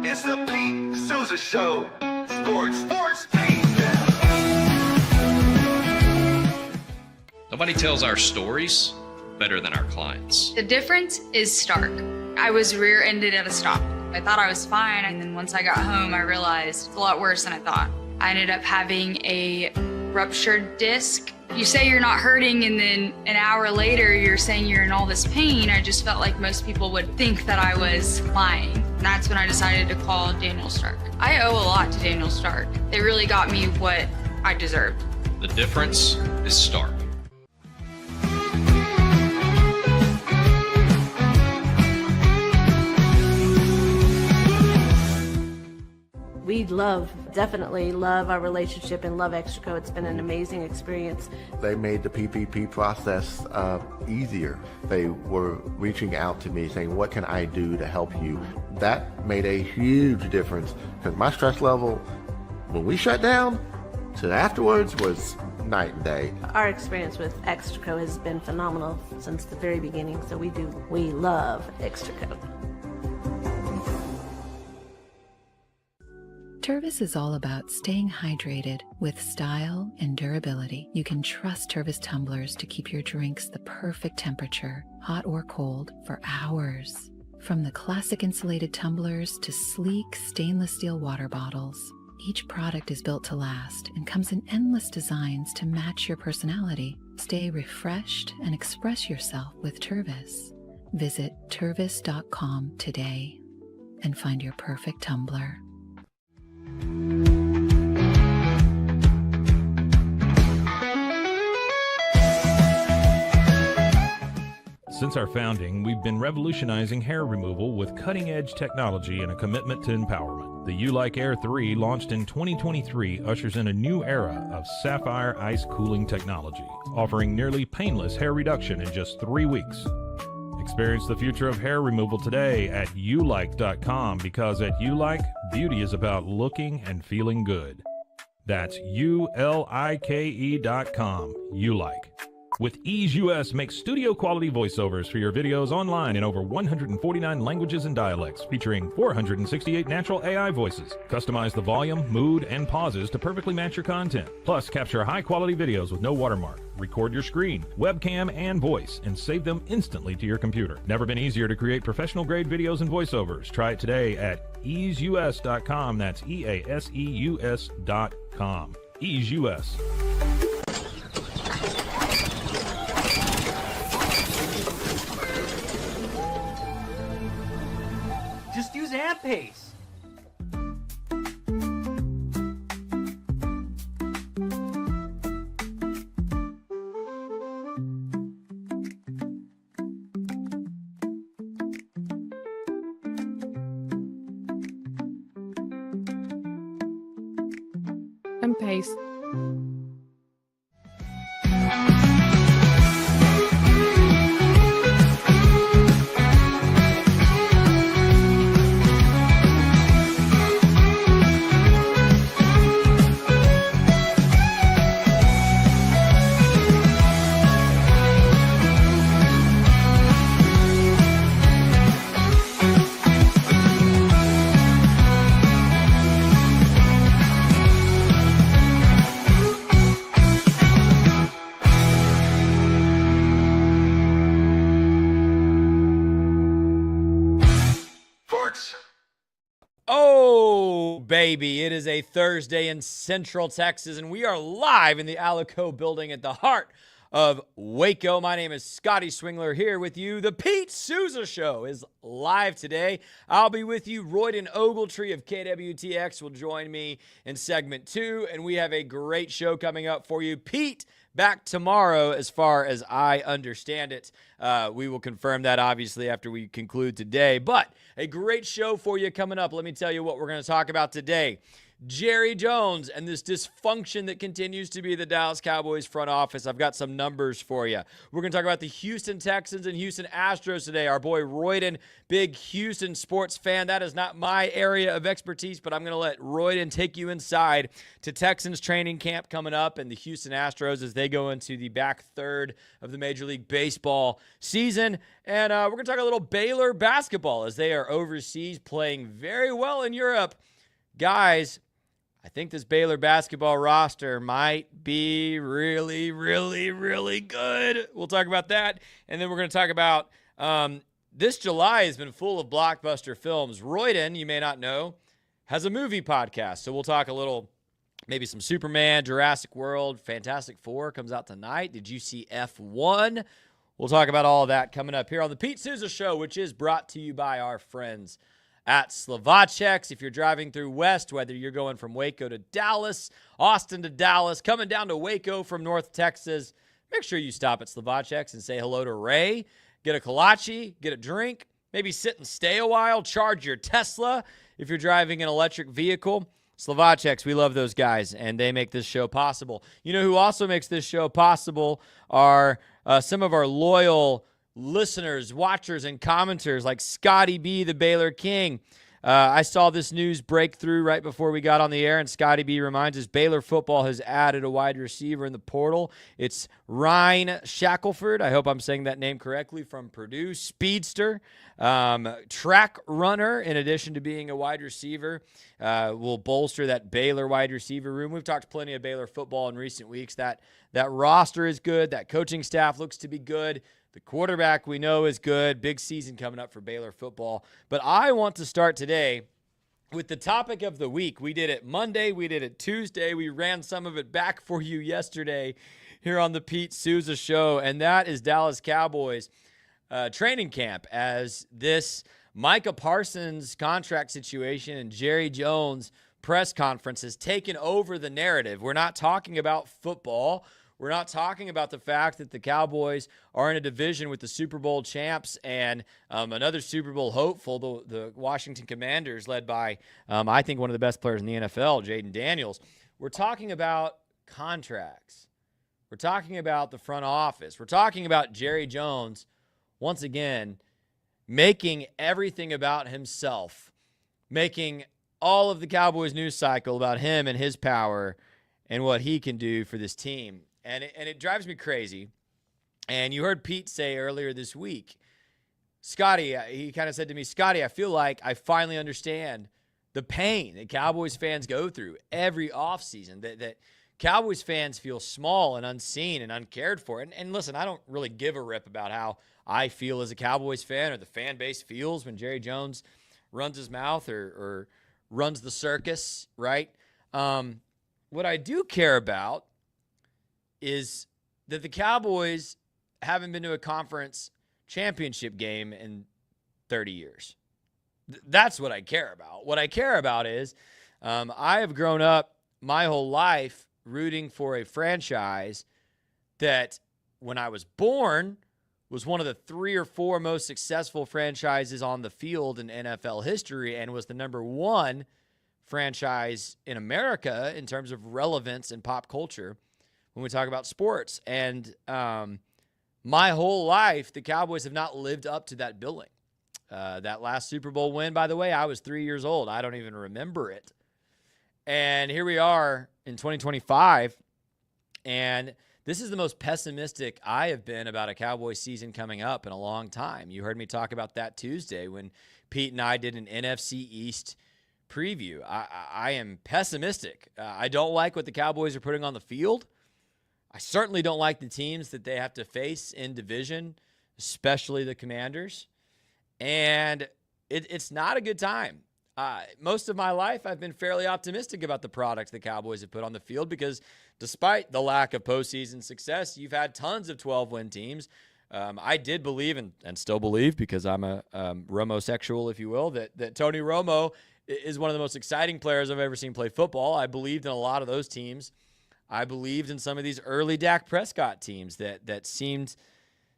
It's the Pete Sousa Show. Sports, Pete. Nobody tells our stories better than our clients. The difference is stark. I was rear-ended at a stop. I thought I was fine, and then once I got home, I realized it's a lot worse than I thought. I ended up having a ruptured disc. You say you're not hurting, and then an hour later, you're saying you're in all this pain. I just felt like most people would think that I was lying. And that's when I decided to call Daniel Stark. I owe a lot to Daniel Stark. They really got me what I deserved. The difference is stark. We definitely love our relationship and love Extraco. It's been an amazing experience. They made the PPP process easier. They were reaching out to me saying, what can I do to help you? That made a huge difference because my stress level, when we shut down, to afterwards was night and day. Our experience with Extraco has been phenomenal since the very beginning, so we love Extraco. Tervis is all about staying hydrated with style and durability. You can trust Tervis tumblers to keep your drinks the perfect temperature, hot or cold, for hours. From the classic insulated tumblers to sleek stainless steel water bottles, each product is built to last and comes in endless designs to match your personality. Stay refreshed and express yourself with Tervis. Visit tervis.com today and find your perfect tumbler. Since our founding, we've been revolutionizing hair removal with cutting-edge technology and a commitment to empowerment. The U-Like Air 3, launched in 2023, ushers in a new era of sapphire ice cooling technology, offering nearly painless hair reduction in just 3 weeks. Experience the future of hair removal today at ulike.com, because at U-Like, beauty is about looking and feeling good. That's ulike.com. U-Like. With Ease US, make studio-quality voiceovers for your videos online in over 149 languages and dialects, featuring 468 natural AI voices. Customize the volume, mood, and pauses to perfectly match your content. Plus, capture high-quality videos with no watermark. Record your screen, webcam, and voice, and save them instantly to your computer. Never been easier to create professional-grade videos and voiceovers. Try it today at easeus.com. That's EASEUS.com. Ease US. Just use AMP-Pace. AMP-Pace. Oh, baby, it is a Thursday in Central Texas, and we are live in the Alico building at the heart of Waco. My name is Scotty Swingler here with you. The Pete Sousa Show is live today. I'll be with you. Royden Ogletree of KWTX will join me in segment 2, and we have a great show coming up for you. Pete back tomorrow, as far as I understand it. We will confirm that, obviously, after we conclude today. But a great show for you coming up. Let me tell you what we're going to talk about today. Jerry Jones and this dysfunction that continues to be the Dallas Cowboys front office. I've got some numbers for you. We're going to talk about the Houston Texans and Houston Astros today. Our boy Royden, big Houston sports fan. That is not my area of expertise, but I'm going to let Royden take you inside to Texans training camp coming up and the Houston Astros as they go into the back third of the Major League Baseball season. And we're going to talk a little Baylor basketball as they are overseas playing very well in Europe. Guys, I think this Baylor basketball roster might be really, really, really good. We'll talk about that. And then we're going to talk about this July has been full of blockbuster films. Royden, you may not know, has a movie podcast. So we'll talk a little, maybe some Superman, Jurassic World, Fantastic Four comes out tonight. Did you see F1? We'll talk about all of that coming up here on the Pete Sousa Show, which is brought to you by our friends at Slovacek's. If you're driving through West, whether you're going from Waco to Dallas, Austin to Dallas, coming down to Waco from North Texas, make sure you stop at Slovacek's and say hello to Ray. Get a kolache, get a drink, maybe sit and stay a while, charge your Tesla if you're driving an electric vehicle. Slovacek's, we love those guys, and they make this show possible. You know who also makes this show possible are some of our loyal listeners, watchers, and commenters like Scotty B, the Baylor King. I saw this news break through right before we got on the air, and Scotty B reminds us Baylor football has added a wide receiver in the portal. It's Ryan Shackelford. I hope I'm saying that name correctly, from Purdue. Speedster, track runner, in addition to being a wide receiver, will bolster that Baylor wide receiver room. We've talked plenty of Baylor football in recent weeks. That roster is good. That coaching staff looks to be good. The quarterback we know is good. Big season coming up for Baylor football. But I want to start today with the topic of the week. We did it Monday. We did it Tuesday. We ran some of it back for you yesterday here on the Pete Sousa Show, and that is Dallas Cowboys training camp, as this Micah Parsons contract situation and Jerry Jones press conference has taken over the narrative. We're not talking about football. We're not talking about the fact that the Cowboys are in a division with the Super Bowl champs and another Super Bowl hopeful, the Washington Commanders, led by, I think, one of the best players in the NFL, Jaden Daniels. We're talking about contracts. We're talking about the front office. We're talking about Jerry Jones, once again, making everything about himself, making all of the Cowboys news cycle about him and his power and what he can do for this team. And it drives me crazy. And you heard Pete say earlier this week, Scotty, he kind of said to me, Scotty, I feel like I finally understand the pain that Cowboys fans go through every offseason, that Cowboys fans feel small and unseen and uncared for. And listen, I don't really give a rip about how I feel as a Cowboys fan or the fan base feels when Jerry Jones runs his mouth or runs the circus, right? What I do care about is that the Cowboys haven't been to a conference championship game in 30 years. That's what I care about. What I care about is I have grown up my whole life rooting for a franchise that, when I was born, was one of the 3 or 4 most successful franchises on the field in NFL history and was the number 1 franchise in America in terms of relevance in pop culture when we talk about sports. And my whole life, the Cowboys have not lived up to that billing. That last Super Bowl win, by the way, I was 3 years old. I don't even remember it. And here we are in 2025, and this is the most pessimistic I have been about a Cowboys season coming up in a long time. You heard me talk about that Tuesday when Pete and I did an NFC East preview. I am pessimistic. I don't like what the Cowboys are putting on the field. I certainly don't like the teams that they have to face in division, especially the Commanders. And it's not a good time. Most of my life, I've been fairly optimistic about the product the Cowboys have put on the field because despite the lack of postseason success, you've had tons of 12-win teams. I did believe and still believe, because I'm a Romo-sexual, if you will, that Tony Romo is one of the most exciting players I've ever seen play football. I believed in a lot of those teams. I believed in some of these early Dak Prescott teams that seemed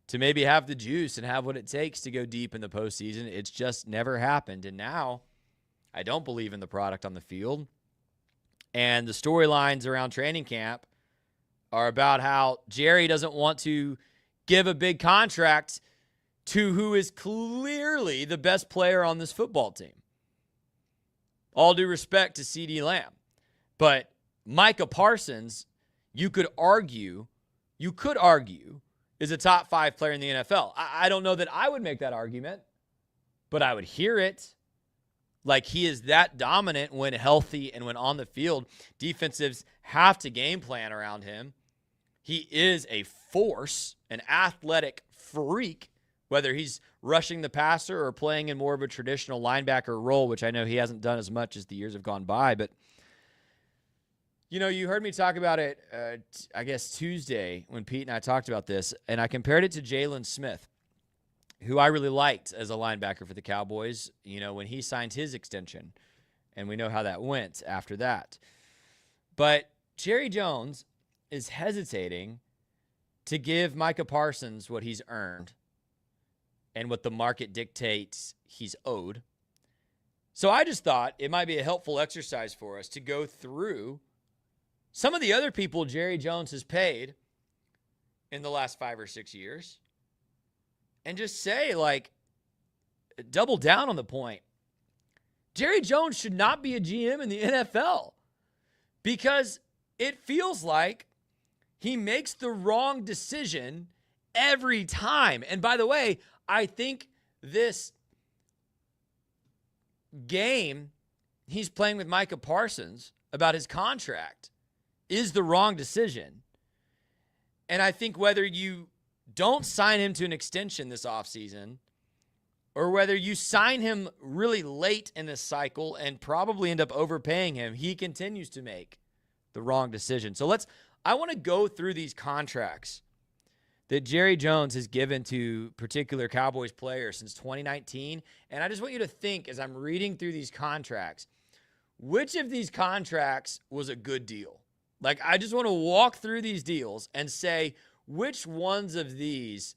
to maybe have the juice and have what it takes to go deep in the postseason. It's just never happened. And now I don't believe in the product on the field. And the storylines around training camp are about how Jerry doesn't want to give a big contract to who is clearly the best player on this football team. All due respect to CeeDee Lamb. But Micah Parsons, you could argue, is a top 5 player in the NFL. I don't know that I would make that argument, but I would hear it. Like, he is that dominant when healthy and when on the field. Defensives have to game plan around him. He is a force, an athletic freak, whether he's rushing the passer or playing in more of a traditional linebacker role, which I know he hasn't done as much as the years have gone by. But, you know, you heard me talk about it, I guess, Tuesday when Pete and I talked about this, and I compared it to Jalen Smith, who I really liked as a linebacker for the Cowboys, you know, when he signed his extension. And we know how that went after that. But Jerry Jones is hesitating to give Micah Parsons what he's earned and what the market dictates he's owed. So I just thought it might be a helpful exercise for us to go through some of the other people Jerry Jones has paid in the last 5 or 6 years and just say, like, double down on the point. Jerry Jones should not be a GM in the NFL because it feels like he makes the wrong decision every time. And by the way, I think this game he's playing with Micah Parsons about his contract is the wrong decision. And I think whether you don't sign him to an extension this offseason or whether you sign him really late in this cycle and probably end up overpaying him, he continues to make the wrong decision. So I want to go through these contracts that Jerry Jones has given to particular Cowboys players since 2019. And I just want you to think, as I'm reading through these contracts, which of these contracts was a good deal? Like, I just want to walk through these deals and say, which ones of these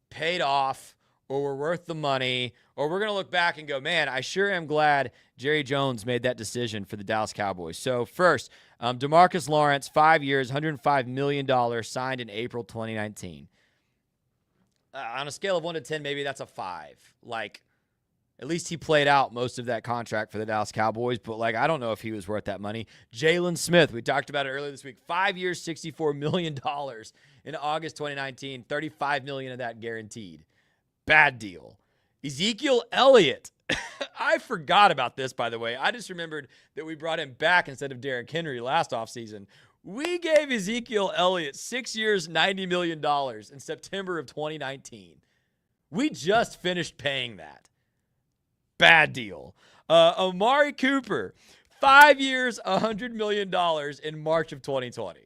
paid off or were worth the money, or we're going to look back and go, man, I sure am glad Jerry Jones made that decision for the Dallas Cowboys. So first, DeMarcus Lawrence, 5 years, $105 million, signed in April 2019. On a scale of 1 to 10, maybe that's a 5. Like, at least he played out most of that contract for the Dallas Cowboys, but, like, I don't know if he was worth that money. Jalen Smith, we talked about it earlier this week, 5 years, $64 million in August 2019, $35 million of that guaranteed. Bad deal. Ezekiel Elliott. I forgot about this, by the way. I just remembered that we brought him back instead of Derrick Henry last offseason. We gave Ezekiel Elliott 6 years, $90 million in September of 2019. We just finished paying that. Bad deal. Amari Cooper, 5 years, $100 million in March of 2020.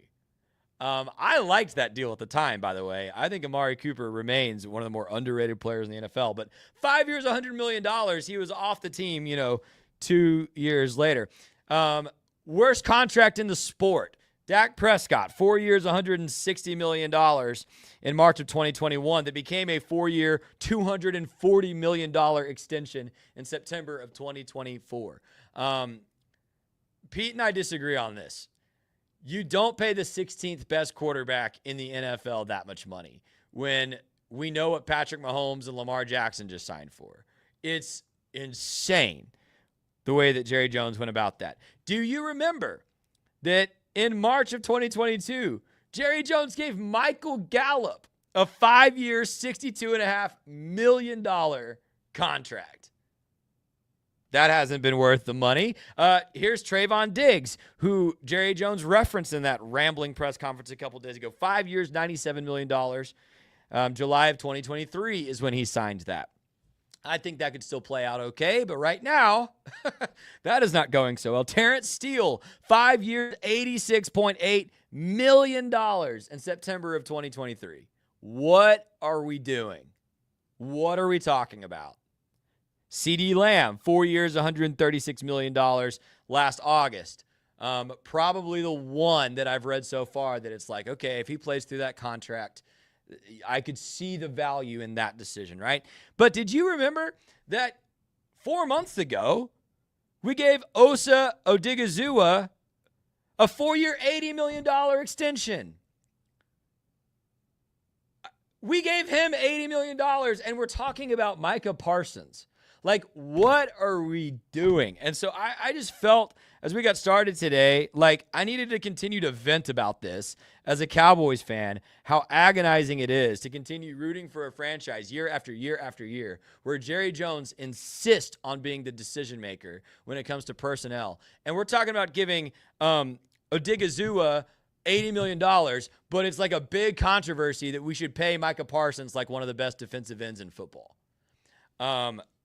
I liked that deal at the time, by the way. I think Amari Cooper remains one of the more underrated players in the NFL. But 5 years, $100 million, he was off the team, 2 years later. Worst contract in the sport. Dak Prescott, 4 years, $160 million in March of 2021 that became a 4-year, $240 million extension in September of 2024. Pete and I disagree on this. You don't pay the 16th best quarterback in the NFL that much money when we know what Patrick Mahomes and Lamar Jackson just signed for. It's insane the way that Jerry Jones went about that. Do you remember that in March of 2022, Jerry Jones gave Michael Gallup a 5-year, $62.5 million contract? That hasn't been worth the money. Here's Trayvon Diggs, who Jerry Jones referenced in that rambling press conference a couple days ago. 5 years, $97 million. July of 2023 is when he signed that. I think that could still play out okay, but right now, that is not going so well. Terrence Steele, 5 years, $86.8 million in September of 2023. What are we doing? What are we talking about? CeeDee Lamb, 4 years, $136 million last August. Probably the one that I've read so far that it's like, okay, if he plays through that contract, I could see the value in that decision, right? But did you remember that 4 months ago, we gave Osa Odigizua A 4-year, $80 million extension. We gave him $80 million, and we're talking about Micah Parsons. Like, what are we doing? And so I just felt, as we got started today, like I needed to continue to vent about this as a Cowboys fan, how agonizing it is to continue rooting for a franchise year after year after year, where Jerry Jones insists on being the decision maker when it comes to personnel. And we're talking about giving Odigizua $80 million, but it's like a big controversy that we should pay Micah Parsons like one of the best defensive ends in football.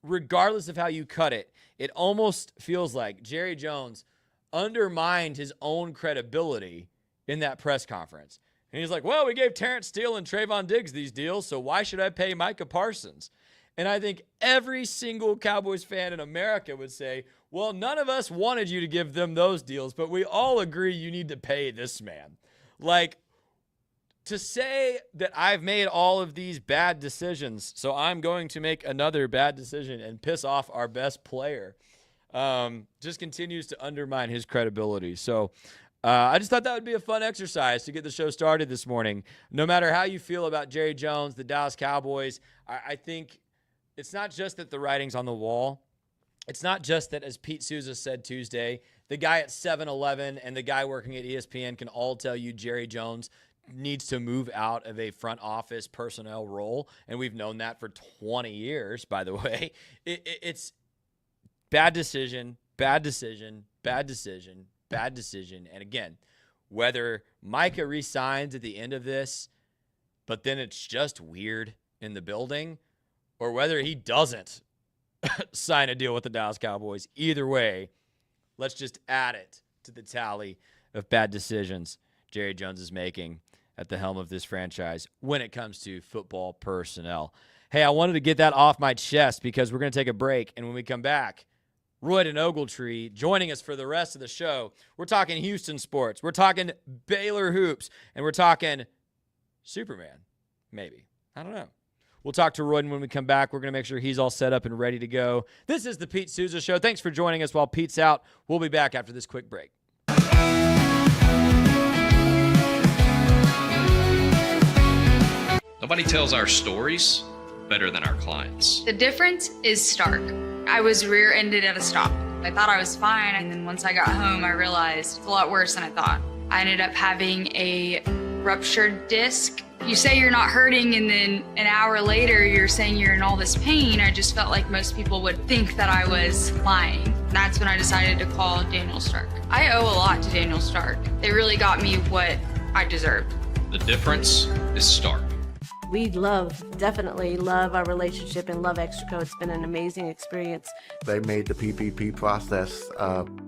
Regardless of how you cut it, it almost feels like Jerry Jones undermined his own credibility in that press conference. And he's like, well, we gave Terrence Steele and Trayvon Diggs these deals, so why should I pay Micah Parsons? And I think every single Cowboys fan in America would say, well, none of us wanted you to give them those deals, but we all agree you need to pay this man. Like, to say that I've made all of these bad decisions, so I'm going to make another bad decision and piss off our best player, just continues to undermine his credibility. So I just thought that would be a fun exercise to get the show started this morning. No matter how you feel about Jerry Jones, the Dallas Cowboys, I think it's not just that the writing's on the wall. It's not just that, as Pete Sousa said Tuesday, the guy at 7-Eleven and the guy working at ESPN can all tell you Jerry Jones needs to move out of a front office personnel role, and we've known that for 20 years, by the way. It's bad decision, bad decision, bad decision, bad decision. And again, whether Micah resigns at the end of this, but then it's just weird in the building, or whether he doesn't sign a deal with the Dallas Cowboys, either way, let's just add it to the tally of bad decisions Jerry Jones is making at the helm of this franchise when it comes to football personnel. Hey, I wanted to get that off my chest because we're going to take a break, and when we come back, Royden Ogletree joining us for the rest of the show. We're talking Houston sports, we're talking Baylor hoops, and we're talking Superman, maybe. I don't know. We'll talk to Royden when we come back. We're going to make sure he's all set up and ready to go. This is the Pete Sousa Show. Thanks for joining us while Pete's out. We'll be back after this quick break. Nobody tells our stories better than our clients. The difference is stark. I was rear-ended at a stop. I thought I was fine, and then once I got home, I realized it's a lot worse than I thought. I ended up having a ruptured disc. You say you're not hurting, and then an hour later, you're saying you're in all this pain. I just felt like most people would think that I was lying. That's when I decided to call Daniel Stark. I owe a lot to Daniel Stark. They really got me what I deserved. The difference is stark. We definitely love our relationship and love Extraco. It's been an amazing experience. They made the PPP process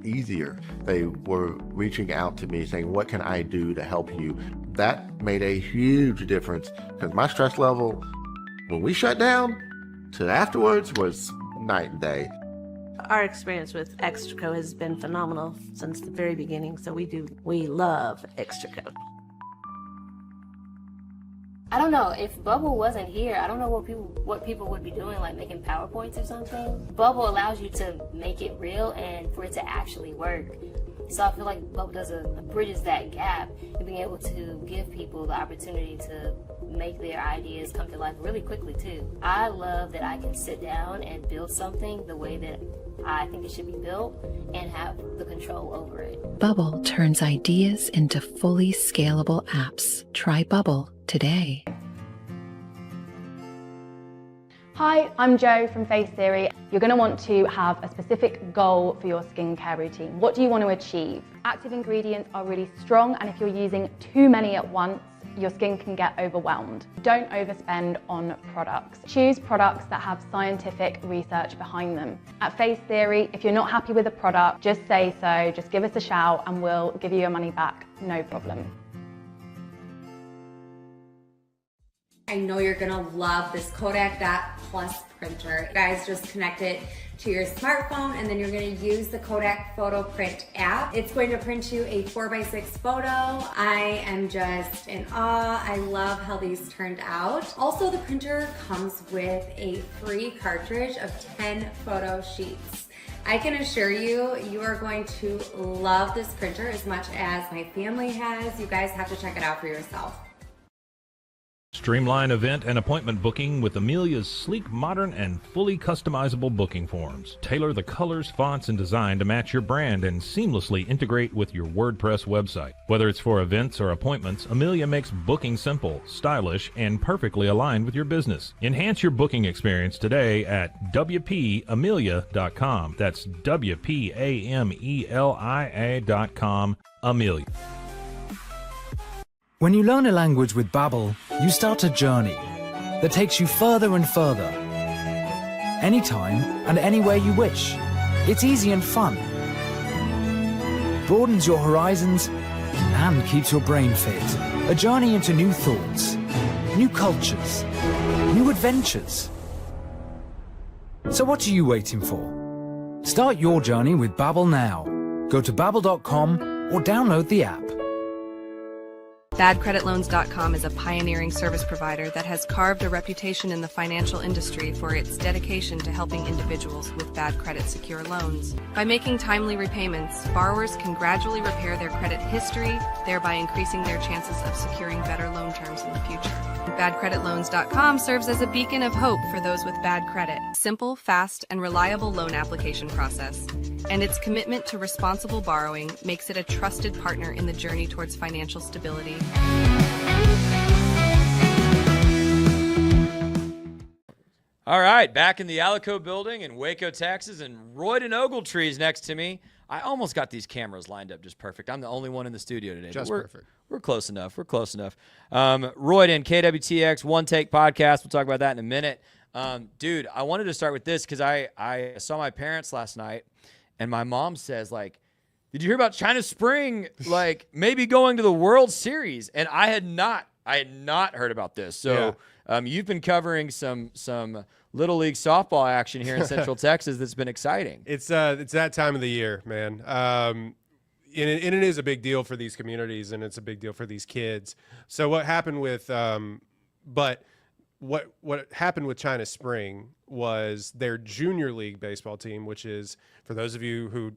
easier. They were reaching out to me saying, what can I do to help you? That made a huge difference because my stress level, when we shut down to afterwards, was night and day. Our experience with Extraco has been phenomenal since the very beginning, so we love Extraco. I don't know, if Bubble wasn't here, I don't know what people would be doing, like making PowerPoints or something. Bubble allows you to make it real and for it to actually work. So I feel like Bubble bridges that gap and being able to give people the opportunity to make their ideas come to life really quickly too. I love that I can sit down and build something the way that I think it should be built and have the control over it. Bubble turns ideas into fully scalable apps. Try Bubble today. Hi, I'm Jo from Face Theory. You're going to want to have a specific goal for your skincare routine. What do you want to achieve? Active ingredients are really strong, and if you're using too many at once, your skin can get overwhelmed. Don't overspend on products. Choose products that have scientific research behind them. At Face Theory, if you're not happy with a product, just say so, just give us a shout and we'll give you your money back, no problem. I know you're gonna love this Kodak Dot Plus printer. You guys just connect it to your smartphone, and then you're going to use the Kodak Photo Print app. It's going to print you a 4x6 photo. I am just in awe. I love how these turned out. Also, the printer comes with a free cartridge of 10 photo sheets. I can assure you, you are going to love this printer as much as my family has. You guys have to check it out for yourself. Streamline event and appointment booking with Amelia's sleek, modern, and fully customizable booking forms. Tailor the colors, fonts, and design to match your brand and seamlessly integrate with your WordPress website. Whether it's for events or appointments, Amelia makes booking simple, stylish, and perfectly aligned with your business. Enhance your booking experience today at WPAmelia.com. That's WPAMELIA.com. Amelia. When you learn a language with Babbel, you start a journey that takes you further and further. Anytime and anywhere you wish. It's easy and fun. Broadens your horizons and keeps your brain fit. A journey into new thoughts, new cultures, new adventures. So what are you waiting for? Start your journey with Babbel now. Go to babbel.com or download the app. BadCreditLoans.com is a pioneering service provider that has carved a reputation in the financial industry for its dedication to helping individuals with bad credit secure loans. By making timely repayments, borrowers can gradually repair their credit history, thereby increasing their chances of securing better loan terms in the future. BadCreditLoans.com serves as a beacon of hope for those with bad credit. Simple, fast, and reliable loan application process. And its commitment to responsible borrowing makes it a trusted partner in the journey towards financial stability. All right, back in the Alico building in Waco, Texas, and Royden Ogletree's next to me. I almost got these cameras lined up just perfect. I'm the only one in the studio today. Just perfect. We're close enough. We're close enough. Royden, KWTX, One Take Podcast. We'll talk about that in a minute. Dude, I wanted to start with this because I saw my parents last night, and my mom says, like, did you hear about China Spring, like, maybe going to the World Series? And I had not heard about this. So you've been covering some Little League softball action here in Central Texas that's been exciting. It's that time of the year, man. And it is a big deal for these communities, and it's a big deal for these kids. So what happened with what happened with China Spring was their junior league baseball team, which is, for those of you who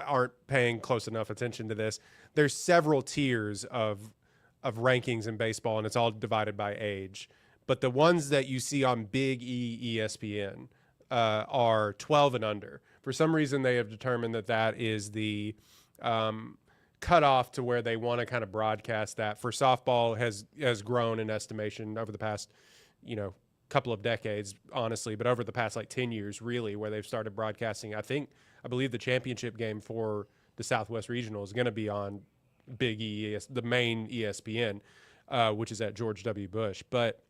aren't paying close enough attention to this, there's several tiers of rankings in baseball, and it's all divided by age. But the ones that you see on Big E ESPN are 12 and under. For some reason, they have determined that is the cutoff to where they want to kind of broadcast that. For softball has grown in estimation over the past, couple of decades, honestly, but over the past like 10 years, really, where they've started broadcasting. I believe the championship game for the Southwest Regional is going to be on Big E, the main ESPN, which is at George W. Bush. But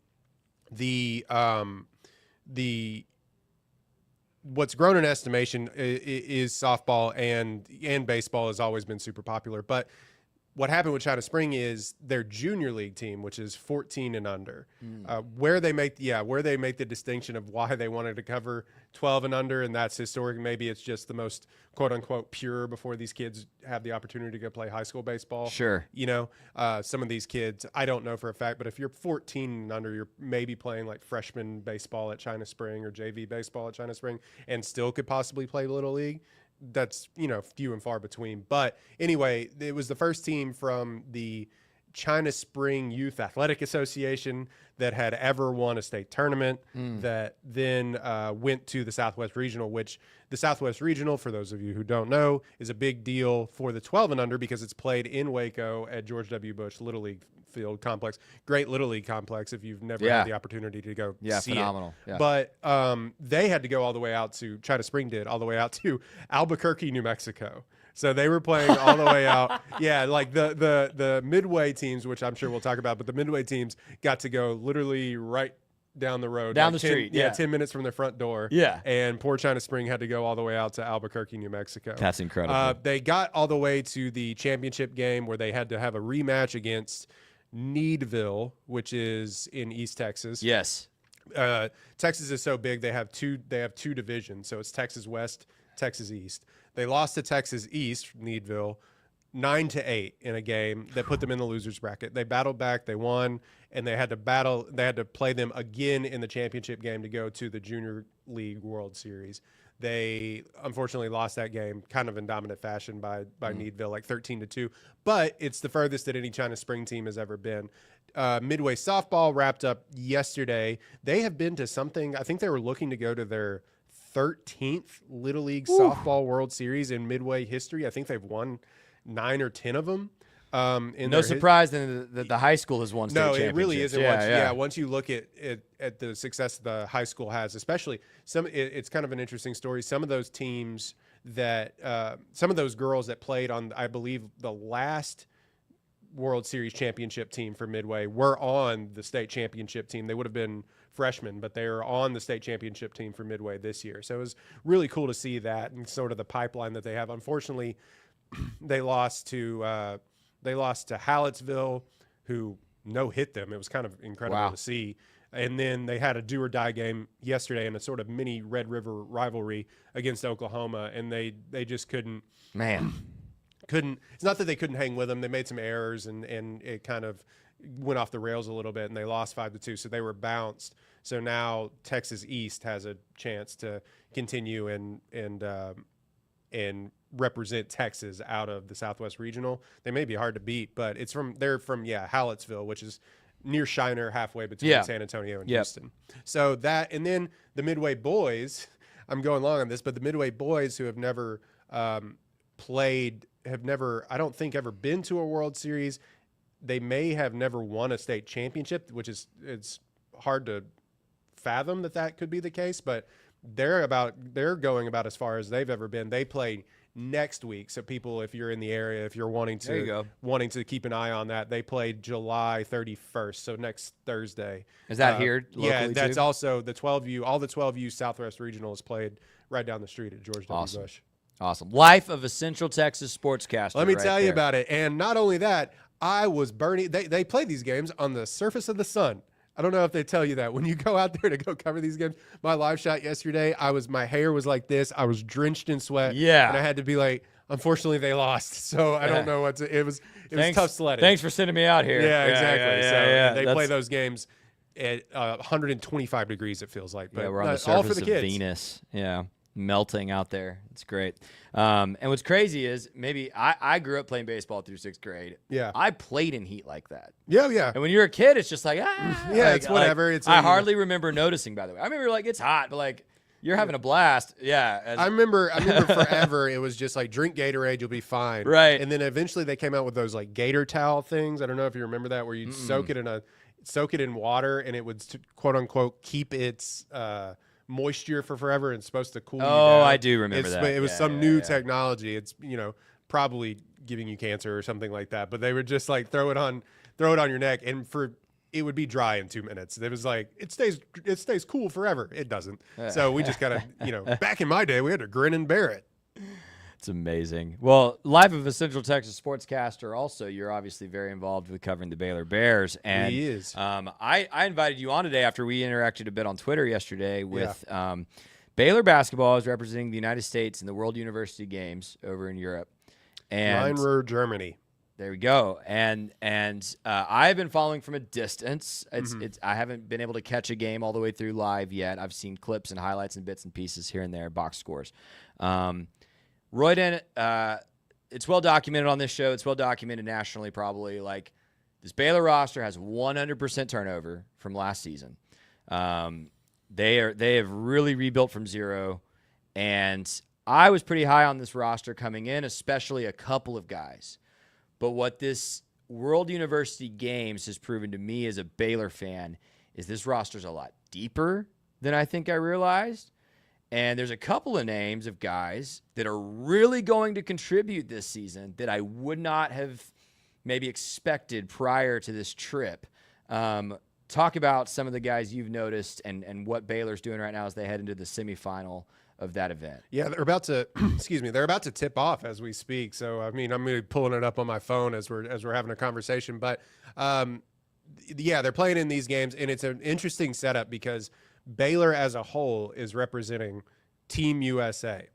the what's grown in estimation is softball, and baseball has always been super popular. But what happened with China Spring is their junior league team, which is 14 and under, where they make the distinction of why they wanted to cover 12 and under, and that's historic. Maybe it's just the most quote unquote pure before these kids have the opportunity to go play high school baseball. Sure. Some of these kids, I don't know for a fact, but if you're 14 and under, you're maybe playing like freshman baseball at China Spring or JV baseball at China Spring, and still could possibly play Little League. That's, few and far between. But anyway, it was the first team from the China Spring Youth Athletic Association that had ever won a state tournament that then went to the Southwest Regional, which the Southwest Regional, for those of you who don't know, is a big deal for the 12 and under because it's played in Waco at George W. Bush Little League Field Complex. Great Little League complex if you've never had the opportunity to go see phenomenal. it. Yeah. But they had to go all the way out to, China Spring did, all the way out to Albuquerque, New Mexico. So they were playing all the way out. Yeah, like the midway teams, which I'm sure we'll talk about, but the midway teams got to go literally right down the road. Down like the street. 10 minutes from their front door. Yeah. And poor China Spring had to go all the way out to Albuquerque, New Mexico. That's incredible. They got all the way to the championship game where they had to have a rematch against Needville, which is in East Texas. Yes. Texas is so big they have two divisions. So it's Texas West, Texas East. They lost to Texas East, Needville, 9-8 in a game that put them in the losers bracket. They battled back, they won, and they had to play them again in the championship game to go to the Junior League World Series. They unfortunately lost that game kind of in dominant fashion by Needville, like 13-2. But it's the furthest that any China Spring team has ever been. Midway softball wrapped up yesterday. They have been to something, I think they were looking to go to their 13th Little League Softball World Series in Midway history. I think they've won 9 or 10 of them. No surprise that the high school has won state championships. No, it really isn't. Once you look at the success the high school has, especially it's kind of an interesting story. Some of those teams that some of those girls that played on, I believe, the last World Series championship team for Midway were on the state championship team. They would have been freshmen, but they are on the state championship team for Midway this year. So it was really cool to see that and sort of the pipeline that they have. Unfortunately, they lost to Hallettsville, who no-hit them. It was kind of incredible to see. And then they had a do-or-die game yesterday in a sort of mini Red River rivalry against Oklahoma, and they just couldn't. It's not that they couldn't hang with them. They made some errors, and it kind of went off the rails a little bit, and they lost 5-2, so they were bounced. So now Texas East has a chance to continue and represent Texas out of the Southwest Regional. They may be hard to beat, but they're from Hallettsville, which is near Shiner, halfway between San Antonio and Houston. So that, and then the Midway boys, I'm going long on this, but the Midway boys who have never I don't think ever been to a World Series. They may have never won a state championship, which it's hard to fathom that could be the case, but they're going about as far as they've ever been. They play next week. So people, if you're in the area, if you're wanting to keep an eye on that, they play July 31st. So next Thursday. Is that here locally? Yeah, that's too? Also the 12U. All the 12U Southwest Regional is played right down the street at George W. Bush. Awesome. Life of a Central Texas sportscaster. Let me tell you about it. And not only that, I was burning. They play these games on the surface of the sun. I don't know if they tell you that when you go out there to go cover these games. My live shot yesterday, my hair was like this. I was drenched in sweat. Yeah. And I had to be like, unfortunately they lost. So I don't know it was tough sledding. Thanks for sending me out here. Yeah, exactly. They play those games at 125 degrees, it feels like. But we're on the surface all for the of kids. Venus. Yeah. Melting out there. It's great. And what's crazy is maybe I grew up playing baseball through 6th grade. Yeah. I played in heat like that. Yeah. And when you're a kid, it's just like, it's whatever. I hardly remember noticing, by the way. I remember it's hot, but you're having a blast. Yeah. I remember forever it was just like, drink Gatorade, you'll be fine. Right. And then eventually they came out with those Gator towel things. I don't know if you remember that, where you'd soak it in water and it would quote unquote keep its moisture for forever and supposed to cool you down. Oh, I do remember that. It was some new technology. It's probably giving you cancer or something like that. But they would just throw it on your neck, and it would be dry in 2 minutes. It was it stays cool forever. It doesn't. So we just gotta back in my day we had to grin and bear it. It's amazing. Well, Life of a Central Texas sportscaster. Also, you're obviously very involved with covering the Baylor Bears, and he is. I invited you on today after we interacted a bit on Twitter yesterday with Baylor basketball is representing the United States in the World University Games over in Europe, and Rhein-Ruhr, Germany. There we go. And I've been following from a distance. I haven't been able to catch a game all the way through live yet. I've seen clips and highlights and bits and pieces here and there, box scores. Royden, it's well documented on this show. It's well documented nationally, probably. This Baylor roster has 100% turnover from last season. They have really rebuilt from zero, and I was pretty high on this roster coming in, especially a couple of guys. But what this World University Games has proven to me as a Baylor fan is this roster's a lot deeper than I think I realized. And there's a couple of names of guys that are really going to contribute this season that I would not have maybe expected prior to this trip. Talk about some of the guys you've noticed and what Baylor's doing right now as they head into the semifinal of that event. Yeah, they're about to they're about to tip off as we speak. So I mean, I'm going to be pulling it up on my phone as we're having a conversation, but yeah, they're playing in these games, and it's an interesting setup because Baylor as a whole is representing Team USA.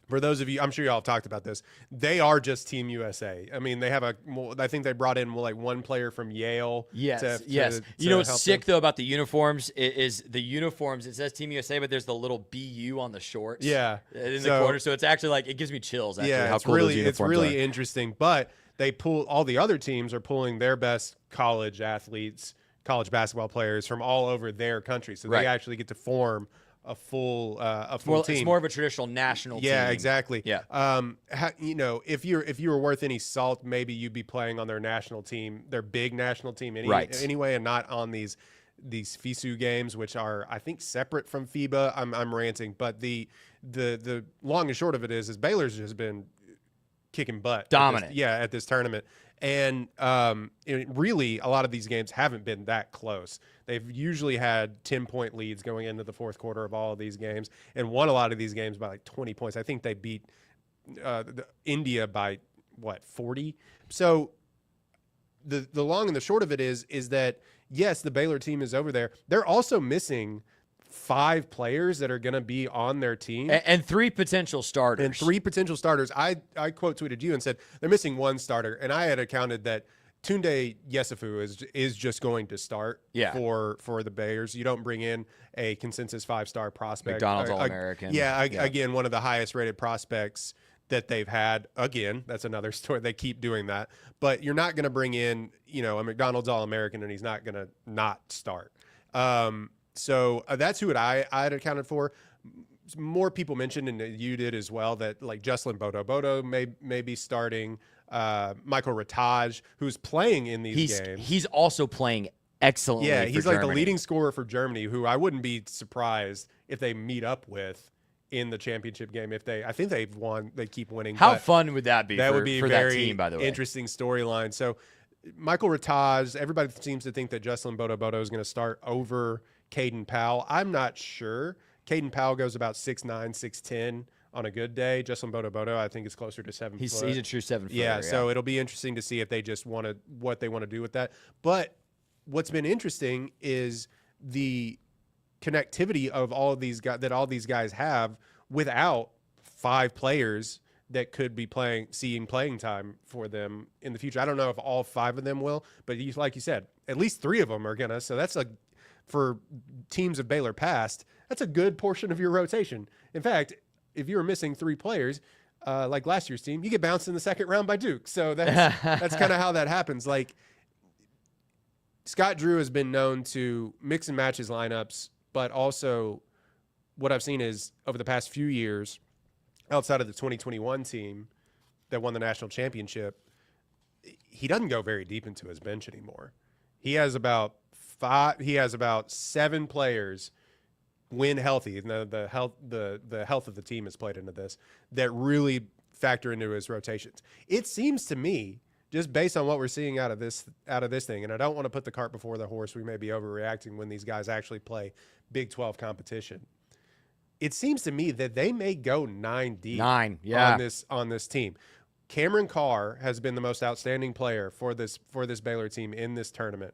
For those of you, I'm sure y'all have talked about this. They are just Team USA. I mean, they have I think they brought in like one player from Yale. Yes, yes. You know what's sick though about the uniforms is the uniforms. It says Team USA, but there's the little BU on the shorts. Yeah, in the corner. So it's actually like it gives me chills. Actually, yeah, how cool those uniforms it's really are. interesting. But they pull all the other teams are pulling their best college athletes, college basketball players from all over their country. So they actually get to form a full team. It's more of a traditional national team. Yeah, exactly. Yeah. You know, if you were worth any salt, maybe you'd be playing on their national team, their big national team anyway, and not on these FISU games, which are, I think, separate from FIBA. I'm ranting, but the long and short of it is Baylor's just been kicking butt. Dominant. At this tournament. And really, a lot of these games haven't been that close. They've usually had 10-point leads going into the fourth quarter of all of these games and won a lot of these games by like 20 points. I think they beat India by, 40? So the long and the short of it is that, yes, the Baylor team is over there. They're also missing 5 players that are going to be on their team. And 3 potential starters. I quote tweeted you and said they're missing 1 starter. And I had accounted that Tunde Yesufu is just going to start for the Bears. You don't bring in a consensus 5-star prospect. McDonald's All-American. Again, one of the highest rated prospects that they've had. Again, that's another story. They keep doing that. But you're not going to bring in, a McDonald's All-American and he's not going to not start. So that's who I had accounted for. More people mentioned, and you did as well, that like Jocelyn Bodo may be starting. Michael Rataj, who's playing in these games. He's also playing excellently. Yeah, he's like Germany. the leading scorer for Germany, who I wouldn't be surprised if they meet up with in the championship game. I think they've won, they keep winning. How fun would that be? That would be for very that team, by the way. Interesting storyline. So Michael Rataj, everybody seems to think that Jocelyn Bodo is going to start over Caden Powell. I'm not sure. Caden Powell goes about 6'9", 6'10" on a good day. Jocelyn Bodo, I think, is closer to 7 foot. He's a true 7-footer. Yeah, so it'll be interesting to see if they just what they want to do with that. But what's been interesting is the connectivity of all of these guys that all these guys have without 5 players that could be seeing playing time for them in the future. I don't know if all 5 of them will, but like you said, at least 3 of them are gonna. So that's for teams of Baylor past, that's a good portion of your rotation. In fact, if you were missing 3 players, like last year's team, you get bounced in the second round by Duke. So that's kind of how that happens. Like Scott Drew has been known to mix and match his lineups, but also what I've seen is over the past few years, outside of the 2021 team that won the national championship, he doesn't go very deep into his bench anymore. He has about 7 players when healthy, and the health of the team has played into this, that really factor into his rotations. It seems to me, just based on what we're seeing out of this thing, and I don't want to put the cart before the horse. We may be overreacting when these guys actually play Big 12 competition. It seems to me that they may go 9 deep on this team. Cameron Carr has been the most outstanding player for this Baylor team in this tournament.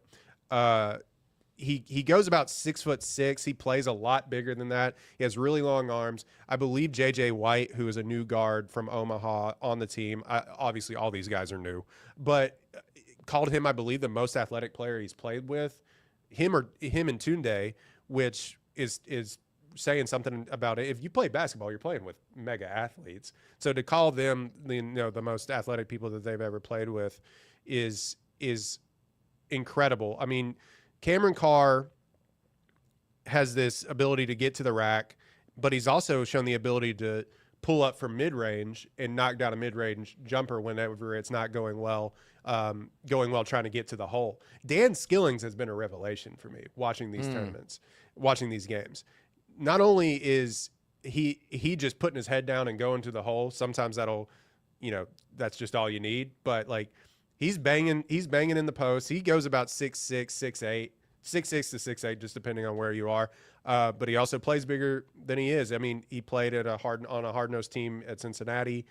He goes about 6'6". He plays a lot bigger than that. He has really long arms. I believe J.J. White, who is a new guard from Omaha on the team, obviously all these guys are new, but called him, I believe, the most athletic player he's played with. Him and Tunde, which is saying something about it. If you play basketball, you're playing with mega athletes. So to call them the most athletic people that they've ever played with is incredible. I mean, Cameron Carr has this ability to get to the rack, but he's also shown the ability to pull up from mid-range and knock down a mid-range jumper whenever it's not going well trying to get to the hole. Dan Skillings has been a revelation for me watching these tournaments, watching these games. Not only is he just putting his head down and going to the hole, sometimes that's just all you need, but like he's banging in the post. He goes about 6'6", 6'8", 6'6" to 6'8", just depending on where you are. But he also plays bigger than he is. I mean, he played on a hard-nosed team at Cincinnati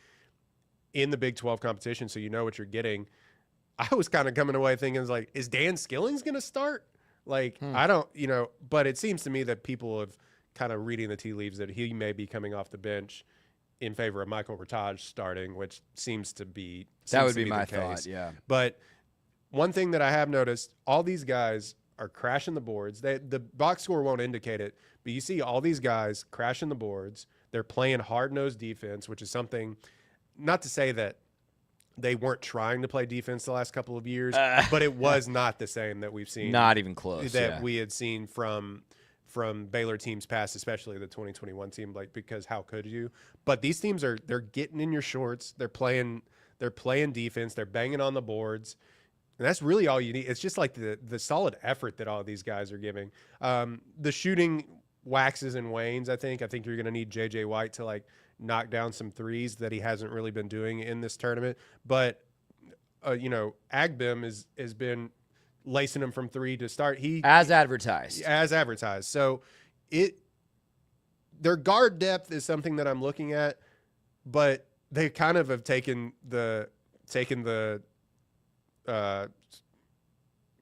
in the Big 12 competition, so you know what you're getting. I was kind of coming away thinking, like, is Dan Skilling's going to start? Like, I don't, but it seems to me that people have kind of reading the tea leaves that he may be coming off the bench in favor of Michael Rataj starting, which seems to be that would be the my case. thought, yeah. But one thing that I have noticed, all these guys are crashing the boards. The box score won't indicate it, but you see all these guys crashing the boards. They're playing hard-nosed defense, which is something, not to say that they weren't trying to play defense the last couple of years, but it was not the same that we've seen. Not even close. That we had seen from Baylor teams past, especially the 2021 team, like, because how could you? But these teams they're getting in your shorts. They're playing defense. They're banging on the boards. And that's really all you need. It's just like the solid effort that all of these guys are giving. The shooting waxes and wanes, I think. I think you're going to need J.J. White to, like, knock down some threes that he hasn't really been doing in this tournament. But, Agbim has been lacing him from three to start. As advertised. So their guard depth is something that I'm looking at, but they kind of have taken the I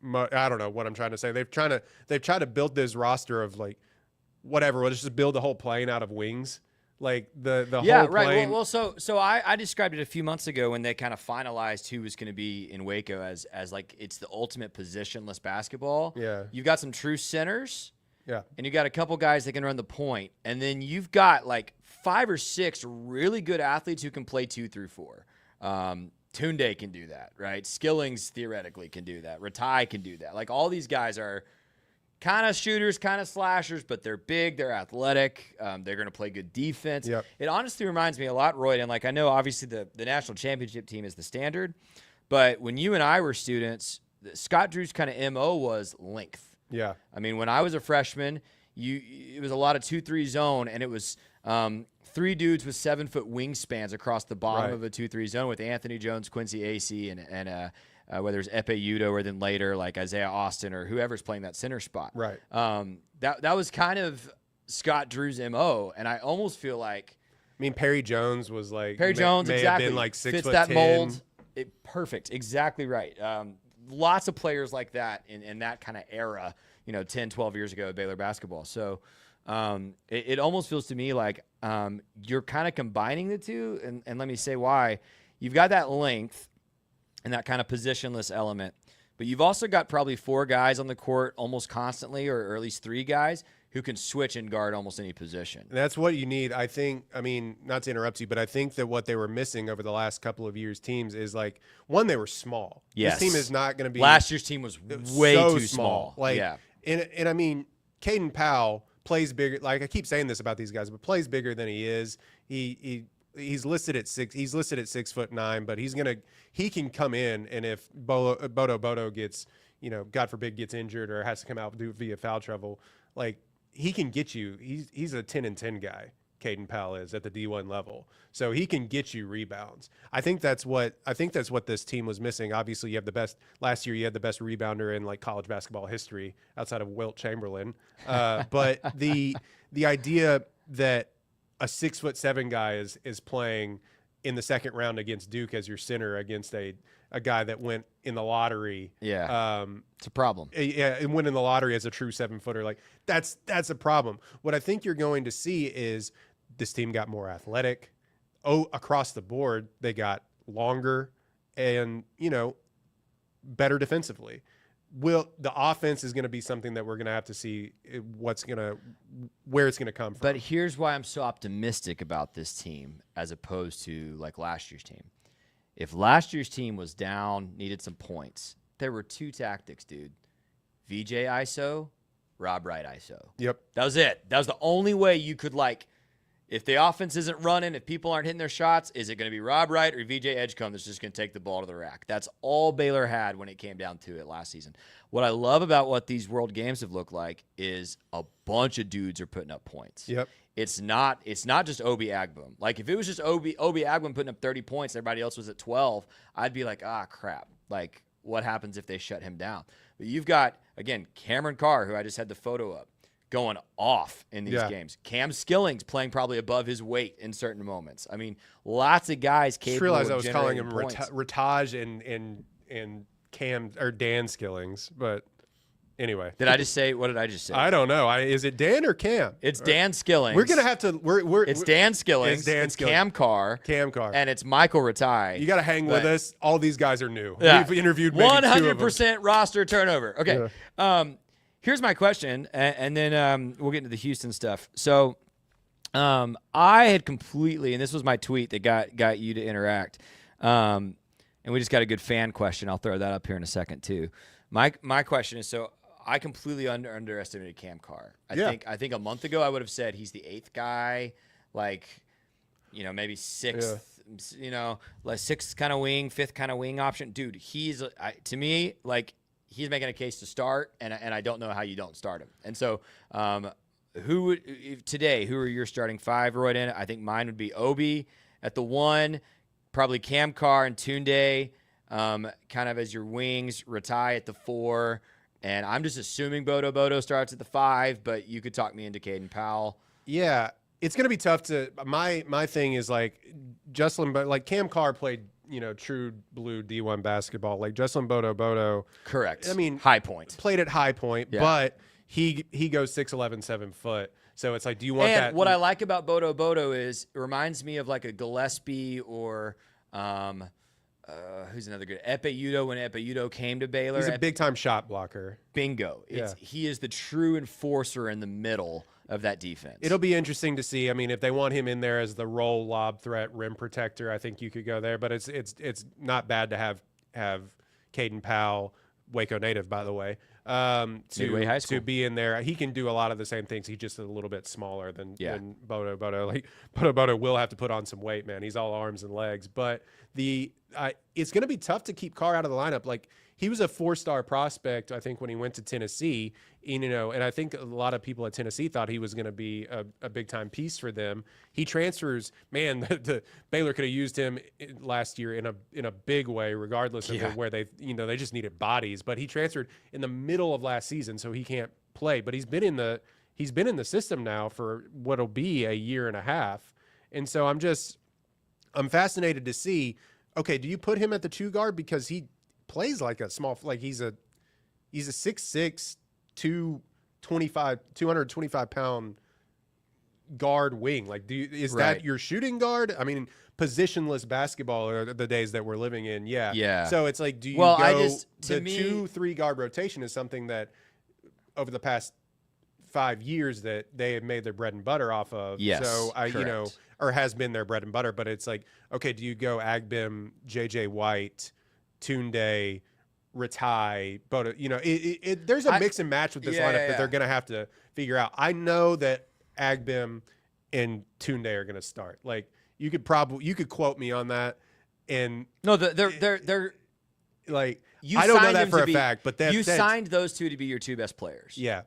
don't know what I'm trying to say. They've tried to build this roster of, like, whatever. We'll just build the whole plane out of wings. Like the whole plane. Well, so I described it a few months ago when they kind of finalized who was going to be in Waco as like it's the ultimate positionless basketball. Yeah. You've got some true centers. Yeah. And you got a couple guys that can run the point, and then you've got like 5 or 6 really good athletes who can play 2 through 4. Tunde can do that, right? Skillings theoretically can do that. Ratai can do that. Like, all these guys are kind of shooters, kind of slashers, but they're big, they're athletic, they're going to play good defense. Yep. It honestly reminds me a lot, Royden. Like, I know obviously the national championship team is the standard, but when you and I were students, Scott Drew's kind of MO was length. Yeah. I mean, when I was a freshman, it was a lot of 2-3 zone, and it was 3 dudes with 7-foot wingspans across the bottom of a 2-3 zone with Anthony Jones, Quincy Acey, and whether it's Epe Udo or then later like Isaiah Austin or whoever's playing that center spot. Right. That was kind of Scott Drew's MO, and I almost feel like Perry Jones was like Perry Jones may exactly have been like 6'10". Fits that mold. Perfect. Exactly right. Lots of players like that in that kind of era, 10, 12 years ago at Baylor basketball. So it almost feels to me like you're kind of combining the two, and let me say why. You've got that length and that kind of positionless element, but you've also got probably 4 guys on the court almost constantly, or at least 3 guys who can switch and guard almost any position. And that's what you need. I think, not to interrupt you, but I think that what they were missing over the last couple of years teams is, like, one, they were small. Yes. This team is not going to be. Last year's team was way so too small. Like, yeah. And Caden Powell plays bigger. Like, I keep saying this about these guys, but plays bigger than he is. He's listed at 6. He's listed at 6'9", but he can come in, and if Bodo gets, God forbid, gets injured or has to come out via foul trouble, like, he can get you. He's a 10-10 guy. Caden Powell is at the D1 level, so he can get you rebounds. I think that's what this team was missing. Obviously, you have the best. Last year, you had the best rebounder in, like, college basketball history outside of Wilt Chamberlain. But the idea that a 6'7" guy is playing in the second round against Duke as your center against a guy that went in the lottery. Yeah. It's a problem. Yeah, and went in the lottery as a true 7-footer. Like, that's a problem. What I think you're going to see is this team got more athletic. Across the board, they got longer and, better defensively. The offense is going to be something that we're going to have to see where it's going to come from. But here's why I'm so optimistic about this team as opposed to, like, last year's team. If last year's team was down, needed some points, there were 2 tactics, dude. VJ ISO, Rob Wright ISO. Yep. That was it. That was the only way you could, like, if the offense isn't running, if people aren't hitting their shots, is it going to be Rob Wright or VJ Edgecombe that's just going to take the ball to the rack? That's all Baylor had when it came down to it last season. What I love about what these World Games have looked like is a bunch of dudes are putting up points. Yep. It's not just Obi Agbum. Like, if it was just Obi Agbum putting up 30 points, everybody else was at 12, I'd be like, crap. Like, what happens if they shut him down? But you've got, again, Cameron Carr, who I just had the photo up, going off in these games. Cam Skilling's playing probably above his weight in certain moments. I mean, lots of guys capable of generating points. I was calling him Rataj and Cam or Dan Skillings, but anyway. Did I just say? What did I just say? I don't know. Is it Dan or Cam? It's Dan Skillings. We're gonna have to. It's Dan Skillings. It's Dan Skillings. Cam Carr. And it's Michael Ratai. You got to hang with us. All these guys are new. Yeah. We've interviewed maybe 100% roster turnover. Okay. Yeah. Here's my question, and then we'll get into the Houston stuff. So, I had completely, and this was my tweet that got you to interact, and we just got a good fan question. I'll throw that up here in a second too. My question is, so I completely underestimated Cam Carr. I think a month ago I would have said he's the 8th guy, like, maybe 6th, like 6th kind of wing, 5th kind of wing option. Dude, to me, like, he's making a case to start, and I don't know how you don't start him. And so, who are your starting 5, Royden? I think mine would be Obi at the 1, probably Cam Carr and Tunde, kind of as your wings, Ratai at the 4, and I'm just assuming Bodo starts at the 5, but you could talk me into Caden Powell. Yeah, it's going to be tough to. My thing is like but like Cam Carr played, true blue D1 basketball. Like Jesslyn Bodo. Correct. I mean, High Point. Played at High Point, but he goes 6'11", 7 foot. So it's like, do you want that? And what I like about Bodo is it reminds me of like a Gillespie or who's another good? Epe Udo when Epe Udo came to Baylor. He's a big-time shot blocker. Bingo. He is the true enforcer in the middle of that defense. It'll be interesting to see. I mean, if they want him in there as the roll lob threat rim protector, I think you could go there. But it's not bad to have Caden Powell, Waco native, by the way, Midway High School, to be in there. He can do a lot of the same things. He's just a little bit smaller than Bodo. Like Bodo will have to put on some weight, man. He's all arms and legs. But it's going to be tough to keep Carr out of the lineup. Like, he was a 4-star prospect, I think, when he went to Tennessee. And I think a lot of people at Tennessee thought he was going to be a big-time piece for them. He transfers. Man, the Baylor could have used him last year in a big way, regardless of where they just needed bodies. But he transferred in the middle of last season, so he can't play. But he's been in the system now for what'll be a year and a half. And so I'm fascinated to see. Okay, do you put him at the 2 guard because he plays like a small, like he's a 6'6", 225 pound guard wing. Like, is that your shooting guard? I mean, positionless basketball are the days that we're living in. Yeah. So it's like, do you go the 2-3 guard rotation is something that over the past 5 years that they have made their bread and butter off of. Yes, so or has been their bread and butter. But it's like, okay, do you go Agbim, JJ White, Tunde, Ratai, Bodo? There's a mix and match with this lineup that they're going to have to figure out. I know that Agbim and Tunde are going to start. Like, you could quote me on that. And no, they're like, I don't know that for a fact, but you signed those 2 to be your 2 best players. Yeah.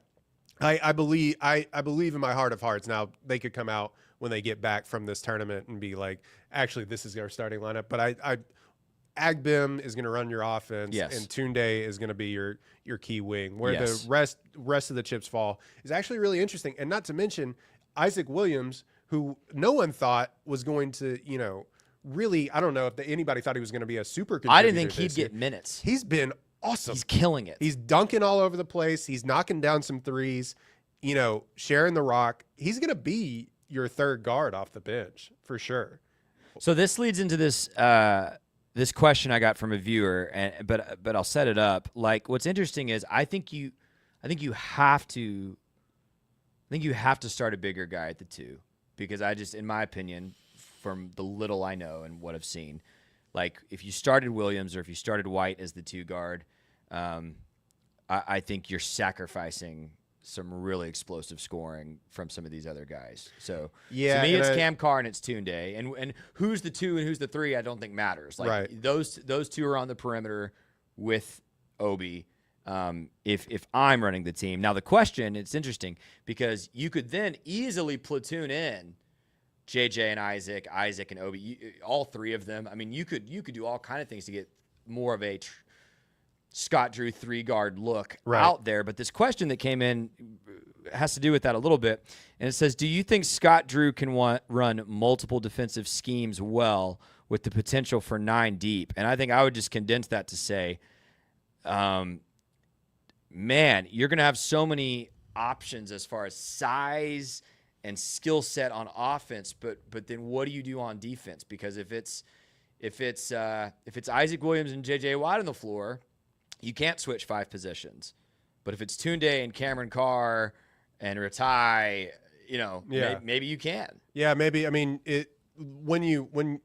I believe in my heart of hearts. Now, they could come out when they get back from this tournament and be like, actually, this is our starting lineup. But Agbim is going to run your offense, and Tunde is going to be your key wing. Where the rest of the chips fall is actually really interesting. And not to mention Isaac Williams, who no one thought was going to, really, I don't know if anybody thought he was going to be a super contributor. I didn't think he'd get minutes. He's been awesome. He's killing it. He's dunking all over the place. He's knocking down some threes, sharing the rock. He's going to be your 3rd guard off the bench for sure. So this leads into this this question I got from a viewer, but I'll set it up. Like, what's interesting is I think you have to start a bigger guy at the 2, because in my opinion, from the little I know and what I've seen, like, if you started Williams or if you started White as the 2 guard, I think you're sacrificing some really explosive scoring from some of these other guys. So to me, it's Cam Carr and it's Tunde. And who's the 2 and who's the 3, I don't think matters. Like, those 2 are on the perimeter with Obi. If I'm running the team. Now the question, it's interesting because you could then easily platoon in JJ and Isaac and Obi, all 3 of them. I mean, you could do all kind of things to get more of a Scott Drew 3-guard look out there. But this question that came in has to do with that a little bit. And it says, do you think Scott Drew can run multiple defensive schemes well with the potential for 9 deep? And I think I would just condense that to say, man, you're going to have so many options as far as size and skill set on offense, but then what do you do on defense? Because if it's Isaac Williams and J.J. Watt on the floor, you can't switch 5 positions. But if it's Tunde and Cameron Carr and Ratai, maybe you can. Yeah, maybe. I mean, when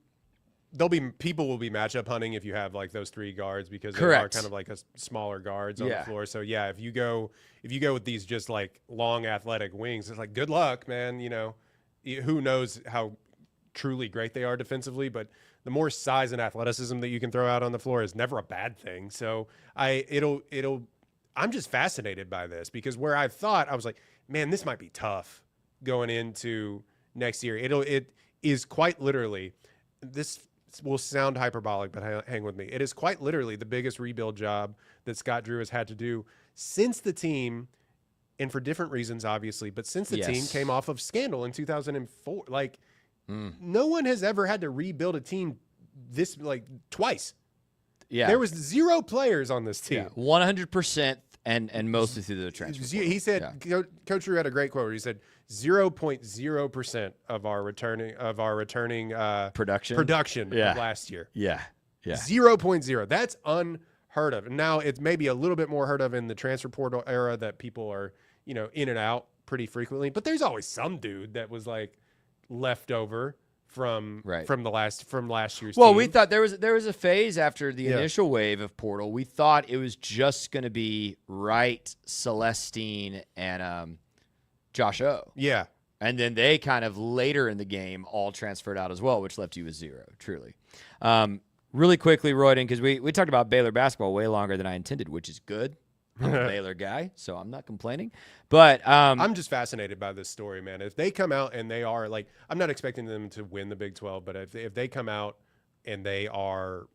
there'll be people will be matchup hunting if you have like those 3 guards because they are kind of like smaller guards on the floor. So yeah, if you go with these just like long athletic wings, it's like good luck, man. Who knows how truly great they are defensively, but the more size and athleticism that you can throw out on the floor is never a bad thing. So I'm just fascinated by this because where I thought I was like, man, this might be tough going into next year. It is quite literally, this will sound hyperbolic, but hang with me. It is quite literally the biggest rebuild job that Scott Drew has had to do since the team, and for different reasons, obviously, but since the team came off of scandal in 2004. Like, no one has ever had to rebuild a team this, like, twice. Yeah. There was 0 players on this team. 100%, and mostly through the transfer portal. He said, Coach Drew had a great quote where he said, 0.0% of our returning production of last year. Yeah. 0.0. That's unheard of. And now it's maybe a little bit more heard of in the transfer portal era that people are, in and out pretty frequently. But there's always some dude that was like left over from last year's team. We thought there was a phase after the initial wave of portal. We thought it was just going to be Wright, Celestine, and Josh O. Yeah. And then they kind of later in the game all transferred out as well, which left you with 0, truly. Really quickly, Royden, because we talked about Baylor basketball way longer than I intended, which is good. I'm a Baylor guy, so I'm not complaining. But I'm just fascinated by this story, man. If they come out and they are like, I'm not expecting them to win the Big 12, but if they come out and they are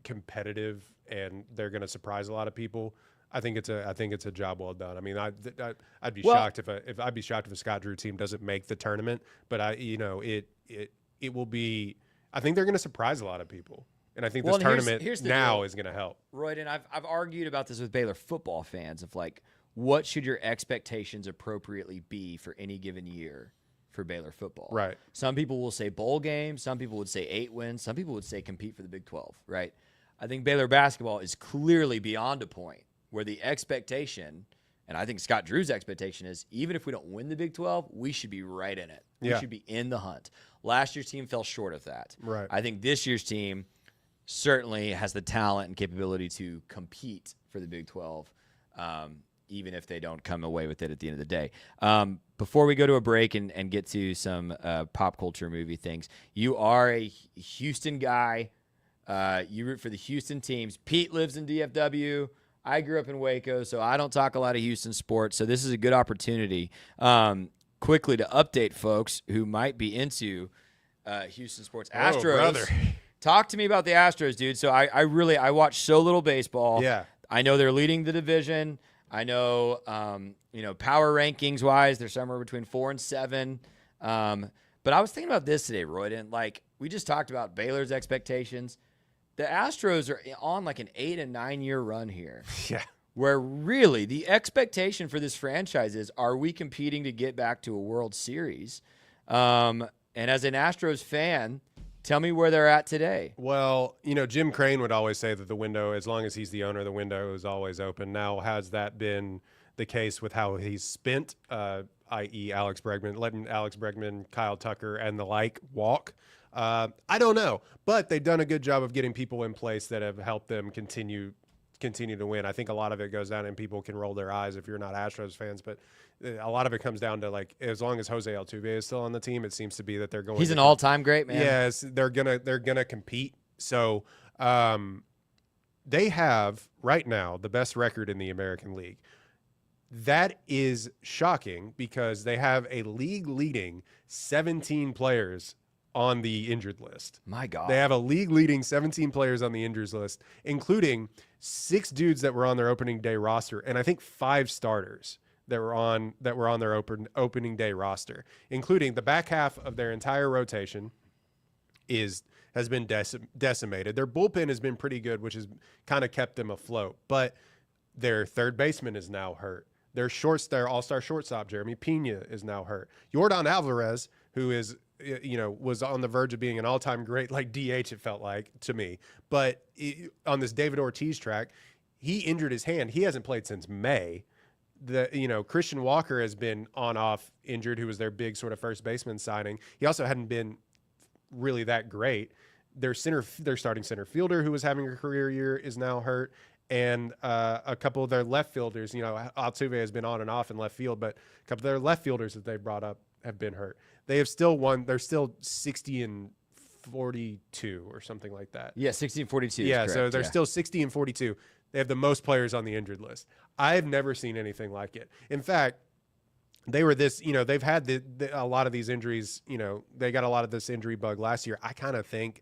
competitive and they're going to surprise a lot of people, I think it's a job well done. I mean, I'd be shocked if a Scott Drew team doesn't make the tournament, but it will be. I think they're going to surprise a lot of people. And I think this tournament now is going to help. Royden, I've argued about this with Baylor football fans of like, what should your expectations appropriately be for any given year for Baylor football? Right. Some people will say bowl game. Some people would say 8 wins. Some people would say compete for the Big 12, right? I think Baylor basketball is clearly beyond a point where the expectation, and I think Scott Drew's expectation is, even if we don't win the Big 12, we should be right in it. We should be in the hunt. Last year's team fell short of that. Right. I think this year's team certainly has the talent and capability to compete for the Big 12, even if they don't come away with it at the end of the day. Before we go to a break and get to some pop culture movie things, you are a Houston guy. You root for the Houston teams. Pete lives in DFW. I grew up in Waco, so I don't talk a lot of Houston sports, so this is a good opportunity quickly to update folks who might be into Houston sports. Astros. Brother. Talk to me about the Astros, dude. So I watch so little baseball. Yeah. I know they're leading the division. I know, power rankings wise, they're somewhere between 4 and 7. But I was thinking about this today, Royden. Like, we just talked about Baylor's expectations. The Astros are on like an 8 and 9 year run here. Yeah. Where really the expectation for this franchise is, are we competing to get back to a World Series? And as an Astros fan, tell me where they're at today. Well, Jim Crane would always say that the window, as long as he's the owner, the window is always open. Now, has that been the case with how he's spent, i.e. Alex Bregman, letting Alex Bregman, Kyle Tucker, and the like walk? I don't know. But they've done a good job of getting people in place that have helped them continue to win. I think a lot of it goes down, and people can roll their eyes if you're not Astros fans, but a lot of it comes down to, like, as long as Jose Altuve is still on the team, it seems to be that they're going. He's an all-time great, man. Yes, they're gonna compete. So they have right now the best record in the American League. That is shocking because they have a league-leading 17 players on the injured list. My God. They have a league-leading 17 players on the injured list, including 6 dudes that were on their opening day roster, and I think 5 starters that were on their opening day roster, including the back half of their entire rotation has been decimated. Their bullpen has been pretty good, which has kind of kept them afloat. But their third baseman is now hurt. Their all-star shortstop, Jeremy Pena, is now hurt. Yordan Alvarez, who is, was on the verge of being an all-time great, like DH, it felt like to me. But on this David Ortiz track, he injured his hand. He hasn't played since May. Christian Walker has been on-off injured, who was their big sort of first baseman signing. He also hadn't been really that great. Their starting center fielder, who was having a career year, is now hurt. And a couple of their left fielders, Altuve has been on and off in left field, but a couple of their left fielders that they brought up have been hurt. They have still won. They're still 60-42 or something like that. Yeah, 60-42. Yeah, so they're still 60-42. They have the most players on the injured list. I've never seen anything like it. In fact, they were they've had a lot of these injuries. They got a lot of this injury bug last year. I kind of think,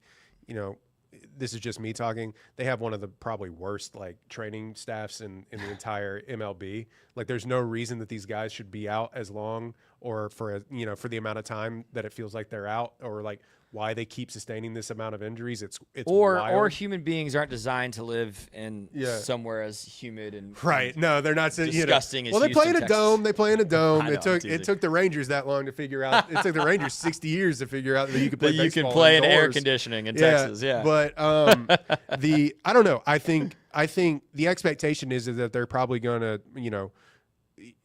this is just me talking, they have one of the probably worst training staffs in the entire MLB. There's no reason that these guys should be out as long or for the amount of time that it feels like they're out, or why they keep sustaining this amount of injuries. It's wild. Or human beings aren't designed to live in somewhere as humid and right. No, they're not disgusting. Well, they play in a Texas. dome. They play in a dome. It took the Rangers that long to figure out. It took the Rangers 60 years to figure out that you could play that you baseball can play in air indoors. conditioning in Texas. Yeah, but I don't know. I think the expectation is that they're probably going to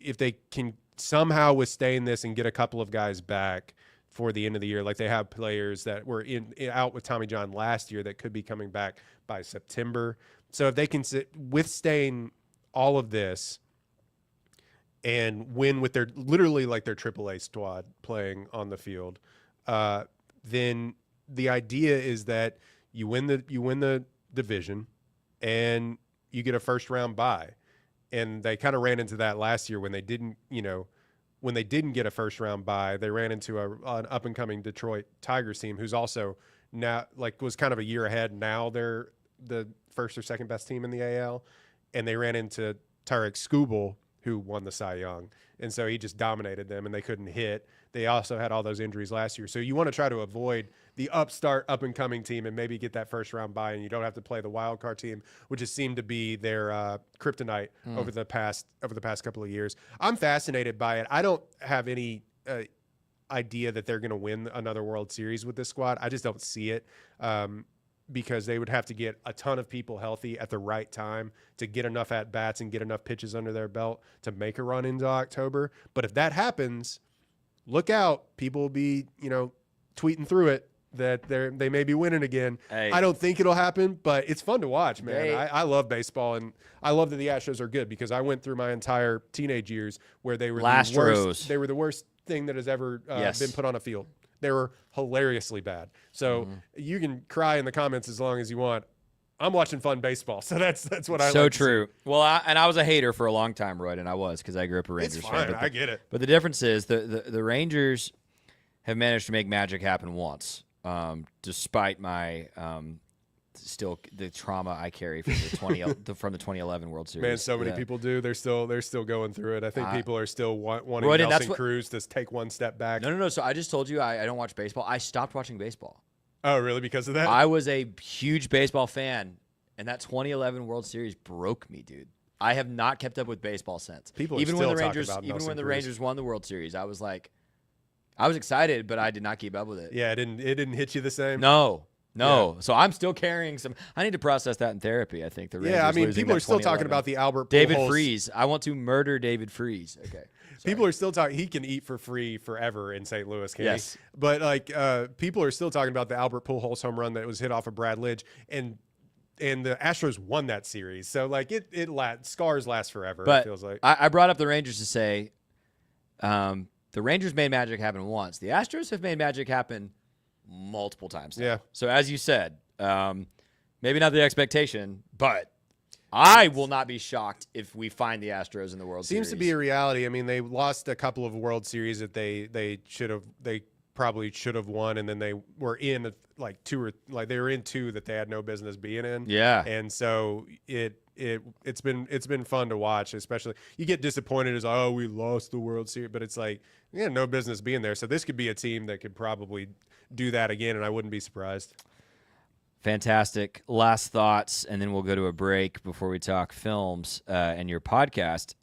if they can somehow withstand this and get a couple of guys back for the end of the year, like they have players that were out with Tommy John last year that could be coming back by September. So if they can withstand all of this and win with their AAA squad playing on the field, then the idea is that you win the division and you get a first round bye. And they kind of ran into that last year when they didn't get a first round bye. They ran into an up and coming Detroit Tigers team who's also now was kind of a year ahead. Now they're the first or second best team in the AL, and they ran into Tarek Skubal, who won the Cy Young, and so he just dominated them, and they couldn't hit. They also had all those injuries last year, so you want to try to avoid the upstart, up and coming team, and maybe get that first round bye, and you don't have to play the wild card team, which has seemed to be their kryptonite over the past couple of years. I'm fascinated by it. I don't have any idea that they're going to win another World Series with this squad. I just don't see it. Because they would have to get a ton of people healthy at the right time to get enough at-bats and get enough pitches under their belt to make a run into October. But if that happens, look out. People will be, tweeting through it that they may be winning again. Hey. I don't think it'll happen, but it's fun to watch, man. I love baseball, and I love that the Astros are good because I went through my entire teenage years where they were the worst. They were the worst thing that has ever been put on a field. They were hilariously bad. So you can cry in the comments as long as you want. I'm watching fun baseball, so that's what I like. So true. Well, I was a hater for a long time, Royden. I was because I grew up a Rangers fan. I get it. But the difference is the Rangers have managed to make magic happen once, despite my still the trauma I carry from the from the 2011 World Series. Man, so many people do. They're still going through it. I think people are still wanting Royden, Nelson Cruz to take one step back. No. So I just told you I don't watch baseball. I stopped watching baseball. Oh, really? Because of that? I was a huge baseball fan, and that 2011 World Series broke me, dude. I have not kept up with baseball since. Even when the Rangers won the World Series, I was excited, but I did not keep up with it. Yeah, it didn't hit you the same. No. Yeah. So I'm still carrying some. I need to process that in therapy. I think the Rangers. Yeah, I mean, people are still 2011. talking about the Albert David Pujols. Freese. I want to murder David Freese. Okay. Sorry. People are still talking. He can eat for free forever in St. Louis, can Yes. he? But people are still talking about the Albert Pujols home run that was hit off of Brad Lidge, and the Astros won that series. So scars last forever. But it feels like. I brought up the Rangers to say, the Rangers made magic happen once. The Astros have made magic happen multiple times now. Yeah. So as you said, maybe not the expectation, but I will not be shocked if we find the Astros in the World Series. Seems to be a reality. I mean, they lost a couple of World Series that they probably should have won, and then they were in they were in two that they had no business being in. Yeah. And so it's been fun to watch, especially you get disappointed as we lost the World Series, but it's no business being there. So this could be a team that could probably do that again, and I wouldn't be surprised. Fantastic. Last thoughts, and then we'll go to a break before we talk films and your podcast.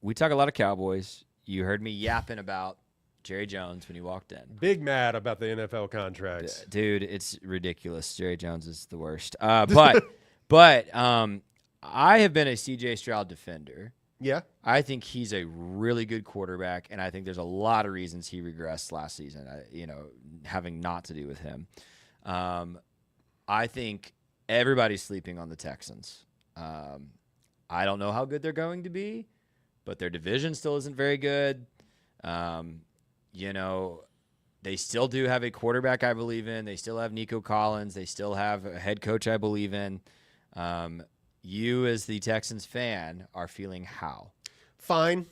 We talk a lot of Cowboys. You heard me yapping about Jerry Jones when you walked in. Big mad about the NFL contracts. Dude, it's ridiculous. Jerry Jones is the worst. But I have been a C.J. Stroud defender. Yeah. I think he's a really good quarterback, and I think there's a lot of reasons he regressed last season, having not to do with him. I think everybody's sleeping on the Texans. I don't know how good they're going to be, but their division still isn't very good. They still do have a quarterback I believe in. They still have Nico Collins. They still have a head coach I believe in. You, as the Texans fan, are feeling how? Fine.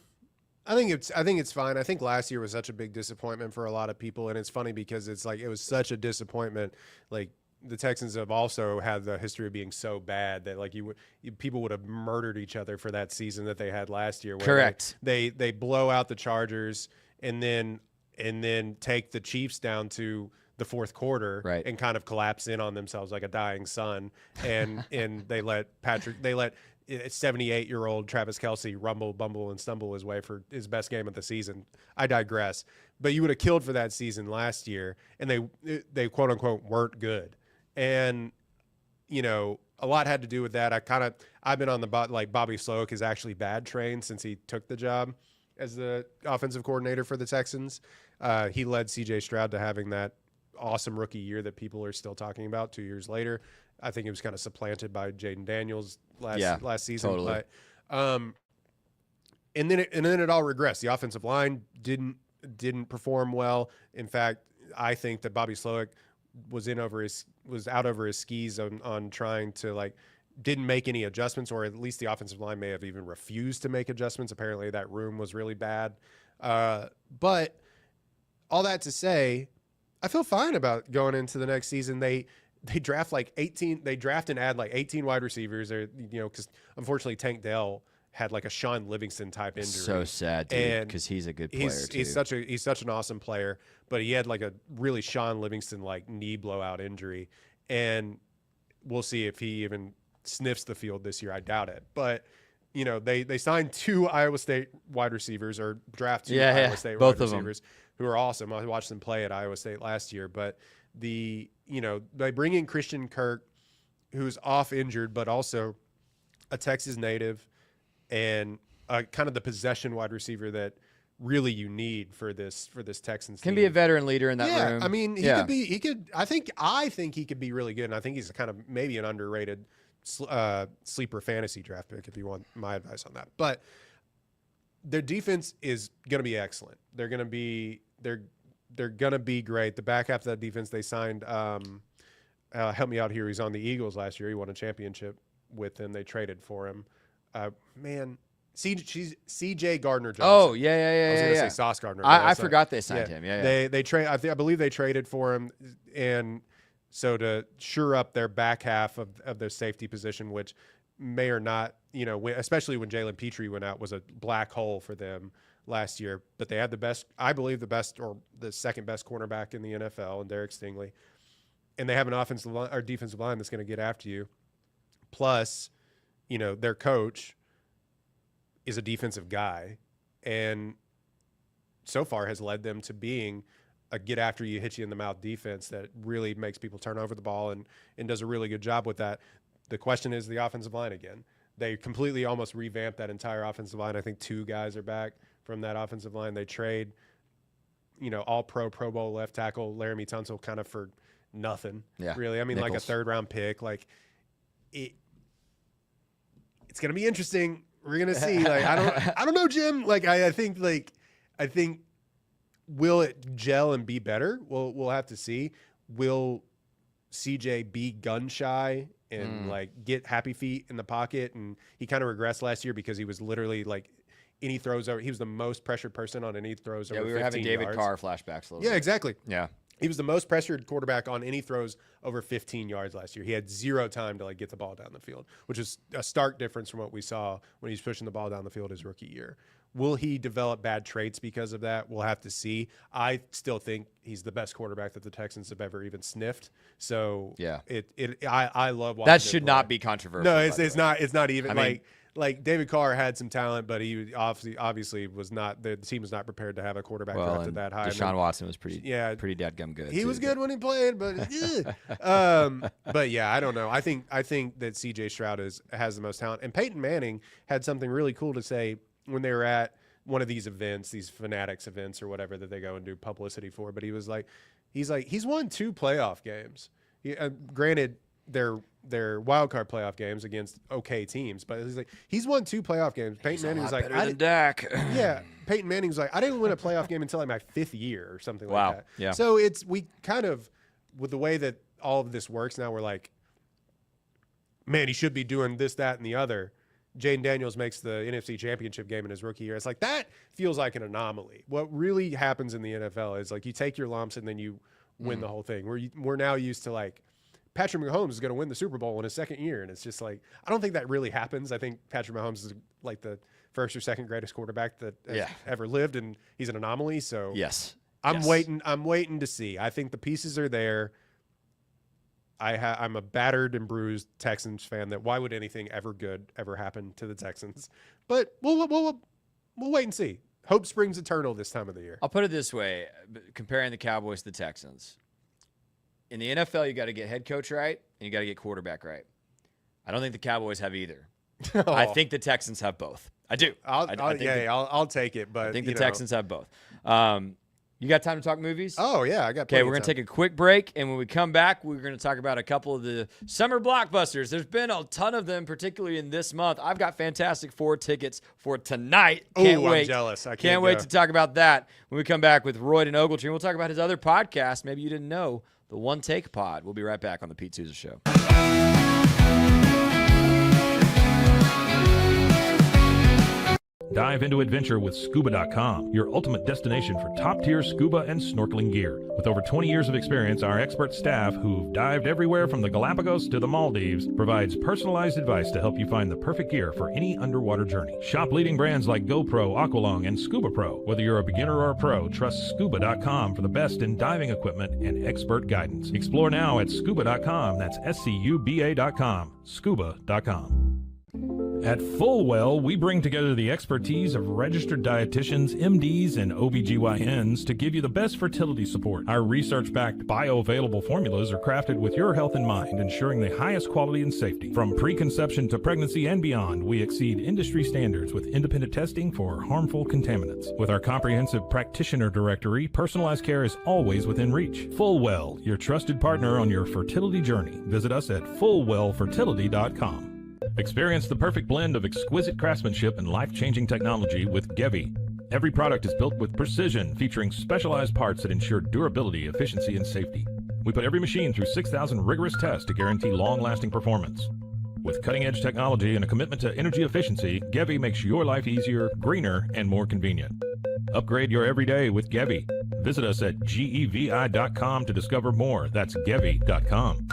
I think it's fine. I think last year was such a big disappointment for a lot of people, and it's funny because it's like it was such a disappointment. Like the Texans have also had the history of being so bad that like people would have murdered each other for that season that they had last year. Where Correct. They blow out the Chargers and then take the Chiefs down to the fourth quarter and kind of collapse in on themselves like a dying sun. And they let 78-year-old Travis Kelce rumble, bumble, and stumble his way for his best game of the season. I digress. But you would have killed for that season last year, and they quote unquote weren't good. And a lot had to do with that. I've been on the Bobby Slowick is actually bad train since he took the job as the offensive coordinator for the Texans. He led C.J. Stroud to having that awesome rookie year that people are still talking about 2 years later. I think it was kind of supplanted by Jaden Daniels last season. Totally. But and then it all regressed. The offensive line didn't perform well. In fact, I think that Bobby Slowick was out over his skis on trying to didn't make any adjustments, or at least the offensive line may have even refused to make adjustments. Apparently that room was really bad. But all that to say, I feel fine about going into the next season. They draft 18. They draft and add 18 wide receivers. Or because unfortunately Tank Dell had a Sean Livingston type injury. So sad, dude, because he's a good player too. He's such an awesome player, but he had a really Sean Livingston knee blowout injury, and we'll see if he even sniffs the field this year. I doubt it, but they signed 2 Iowa State wide receivers, or draft 2 Iowa State both wide of receivers who are awesome. I watched them play at Iowa State last year, but they bring in Christian Kirk, who's off injured, but also a Texas native and kind of the possession wide receiver that really you need for this Texans Can team. be a veteran leader in that room. I mean, he could. I think he could be really good, and I think he's kind of maybe an underrated sleeper fantasy draft pick if you want my advice on that. But their defense is going to be excellent. They're going to be great. The back half of that defense, they signed. Help me out here. He's on the Eagles last year. He won a championship with them. They traded for him. C.J. Gardner-Johnson. Oh, yeah. I was going to say Sauce Gardner. I forgot they signed him. Yeah. I believe they traded for him, and so to shore up their back half of their safety position, which may or not, especially when Jalen Petrie went out, was a black hole for them last year. But they had the best or the second best cornerback in the NFL, and Derek Stingley, and they have an offensive line or defensive line that's going to get after you. Plus, their coach is a defensive guy, and so far has led them to being a get after you, hit you in the mouth defense that really makes people turn over the ball and does a really good job with that. The question is the offensive line again. They completely almost revamped that entire offensive line. I think 2 guys are back from that offensive line. They trade, all Pro Bowl left tackle Laramie Tunsil kind of for nothing. Yeah, really. I mean, Nichols. a 3rd round pick. It's going to be interesting. We're going to see. I don't know, Jim. I think will it gel and be better? We'll have to see. Will CJ be gun shy and get happy feet in the pocket? And he kind of regressed last year because he was literally any throws over. He was the most pressured person on any throws over 15 yards. Yeah, we were having David Carr flashbacks a little bit. Yeah, exactly. Yeah. He was the most pressured quarterback on any throws over 15 yards last year. He had 0 time to get the ball down the field, which is a stark difference from what we saw when he was pushing the ball down the field his rookie year. Will he develop bad traits because of that? We'll have to see. I still think he's the best quarterback that the Texans have ever even sniffed. So yeah, I love watching that. Should not be controversial. No, it's not. It's not even. I mean, like David Carr had some talent, but he obviously was not. The team was not prepared to have a quarterback drafted that high. Deshaun Watson was pretty dadgum good. He was good when he played, but but yeah, I don't know. I think that C.J. Stroud has the most talent, and Peyton Manning had something really cool to say when they were at one of these events, these Fanatics events or whatever that they go and do publicity for. But he's won 2 playoff games. Granted, they're wild card playoff games against okay teams, but he's won 2 playoff games. Peyton Manning was like, better than Dak. Yeah, Peyton Manning was like, I didn't win a playoff game until like my 5th year or something like that. Yeah. So we kind of, with the way that all of this works now, we're like, man, he should be doing this, that, and the other. Jaden Daniels makes the NFC Championship game in his rookie year. It's like, that feels like an anomaly. What really happens in the NFL is like you take your lumps and then you win the whole thing. We're now used to like Patrick Mahomes is going to win the Super Bowl in his 2nd year, and it's just like, I don't think that really happens. I think Patrick Mahomes is like the 1st or 2nd greatest quarterback that has ever lived, and he's an anomaly. So yes, I'm waiting to see. I think the pieces are there. I'm a battered and bruised Texans fan. That why would anything ever good ever happen to the Texans? But we'll wait and see. Hope springs eternal this time of the year. I'll put it this way: comparing the Cowboys to the Texans, in the NFL, you got to get head coach right and you got to get quarterback right. I don't think the Cowboys have either. I think the Texans have both. I do. I'll take it. But I think the Texans have both. You got time to talk movies? Oh, yeah, I got Okay, we're going to take a quick break, and when we come back, we're going to talk about a couple of the summer blockbusters. There's been a ton of them, particularly in this month. I've got Fantastic Four tickets for tonight. Can't wait. I'm jealous. I can't wait to talk about that when we come back with Royden Ogletree. And we'll talk about his other podcast, maybe you didn't know, the One Take Pod. We'll be right back on the Pete Sousa Show. Dive into adventure with Scuba.com, your ultimate destination for top-tier scuba and snorkeling gear. With over 20 years of experience, our expert staff, who've dived everywhere from the Galapagos to the Maldives, provides personalized advice to help you find the perfect gear for any underwater journey. Shop leading brands like GoPro, Aqualung, and Scuba Pro. Whether you're a beginner or a pro, trust Scuba.com for the best in diving equipment and expert guidance. Explore now at Scuba.com. That's SCUBA.com. Scuba.com. At Fullwell, we bring together the expertise of registered dietitians, MDs, and OBGYNs to give you the best fertility support. Our research-backed bioavailable formulas are crafted with your health in mind, ensuring the highest quality and safety. From preconception to pregnancy and beyond, we exceed industry standards with independent testing for harmful contaminants. With our comprehensive practitioner directory, personalized care is always within reach. Fullwell, your trusted partner on your fertility journey. Visit us at fullwellfertility.com. Experience the perfect blend of exquisite craftsmanship and life-changing technology with Gevi. Every product is built with precision, featuring specialized parts that ensure durability, efficiency, and safety. We put every machine through 6,000 rigorous tests to guarantee long-lasting performance. With cutting-edge technology and a commitment to energy efficiency, Gevi makes your life easier, greener, and more convenient. Upgrade your everyday with Gevi. Visit us at gevi.com to discover more. That's gevi.com.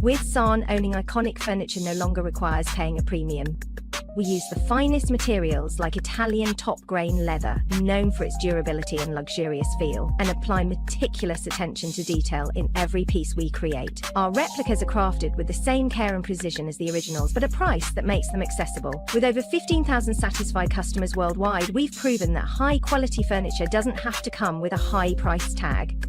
With San, owning iconic furniture no longer requires paying a premium. We use the finest materials like Italian top-grain leather, known for its durability and luxurious feel, and apply meticulous attention to detail in every piece we create. Our replicas are crafted with the same care and precision as the originals, but a price that makes them accessible. With over 15,000 satisfied customers worldwide, we've proven that high-quality furniture doesn't have to come with a high price tag.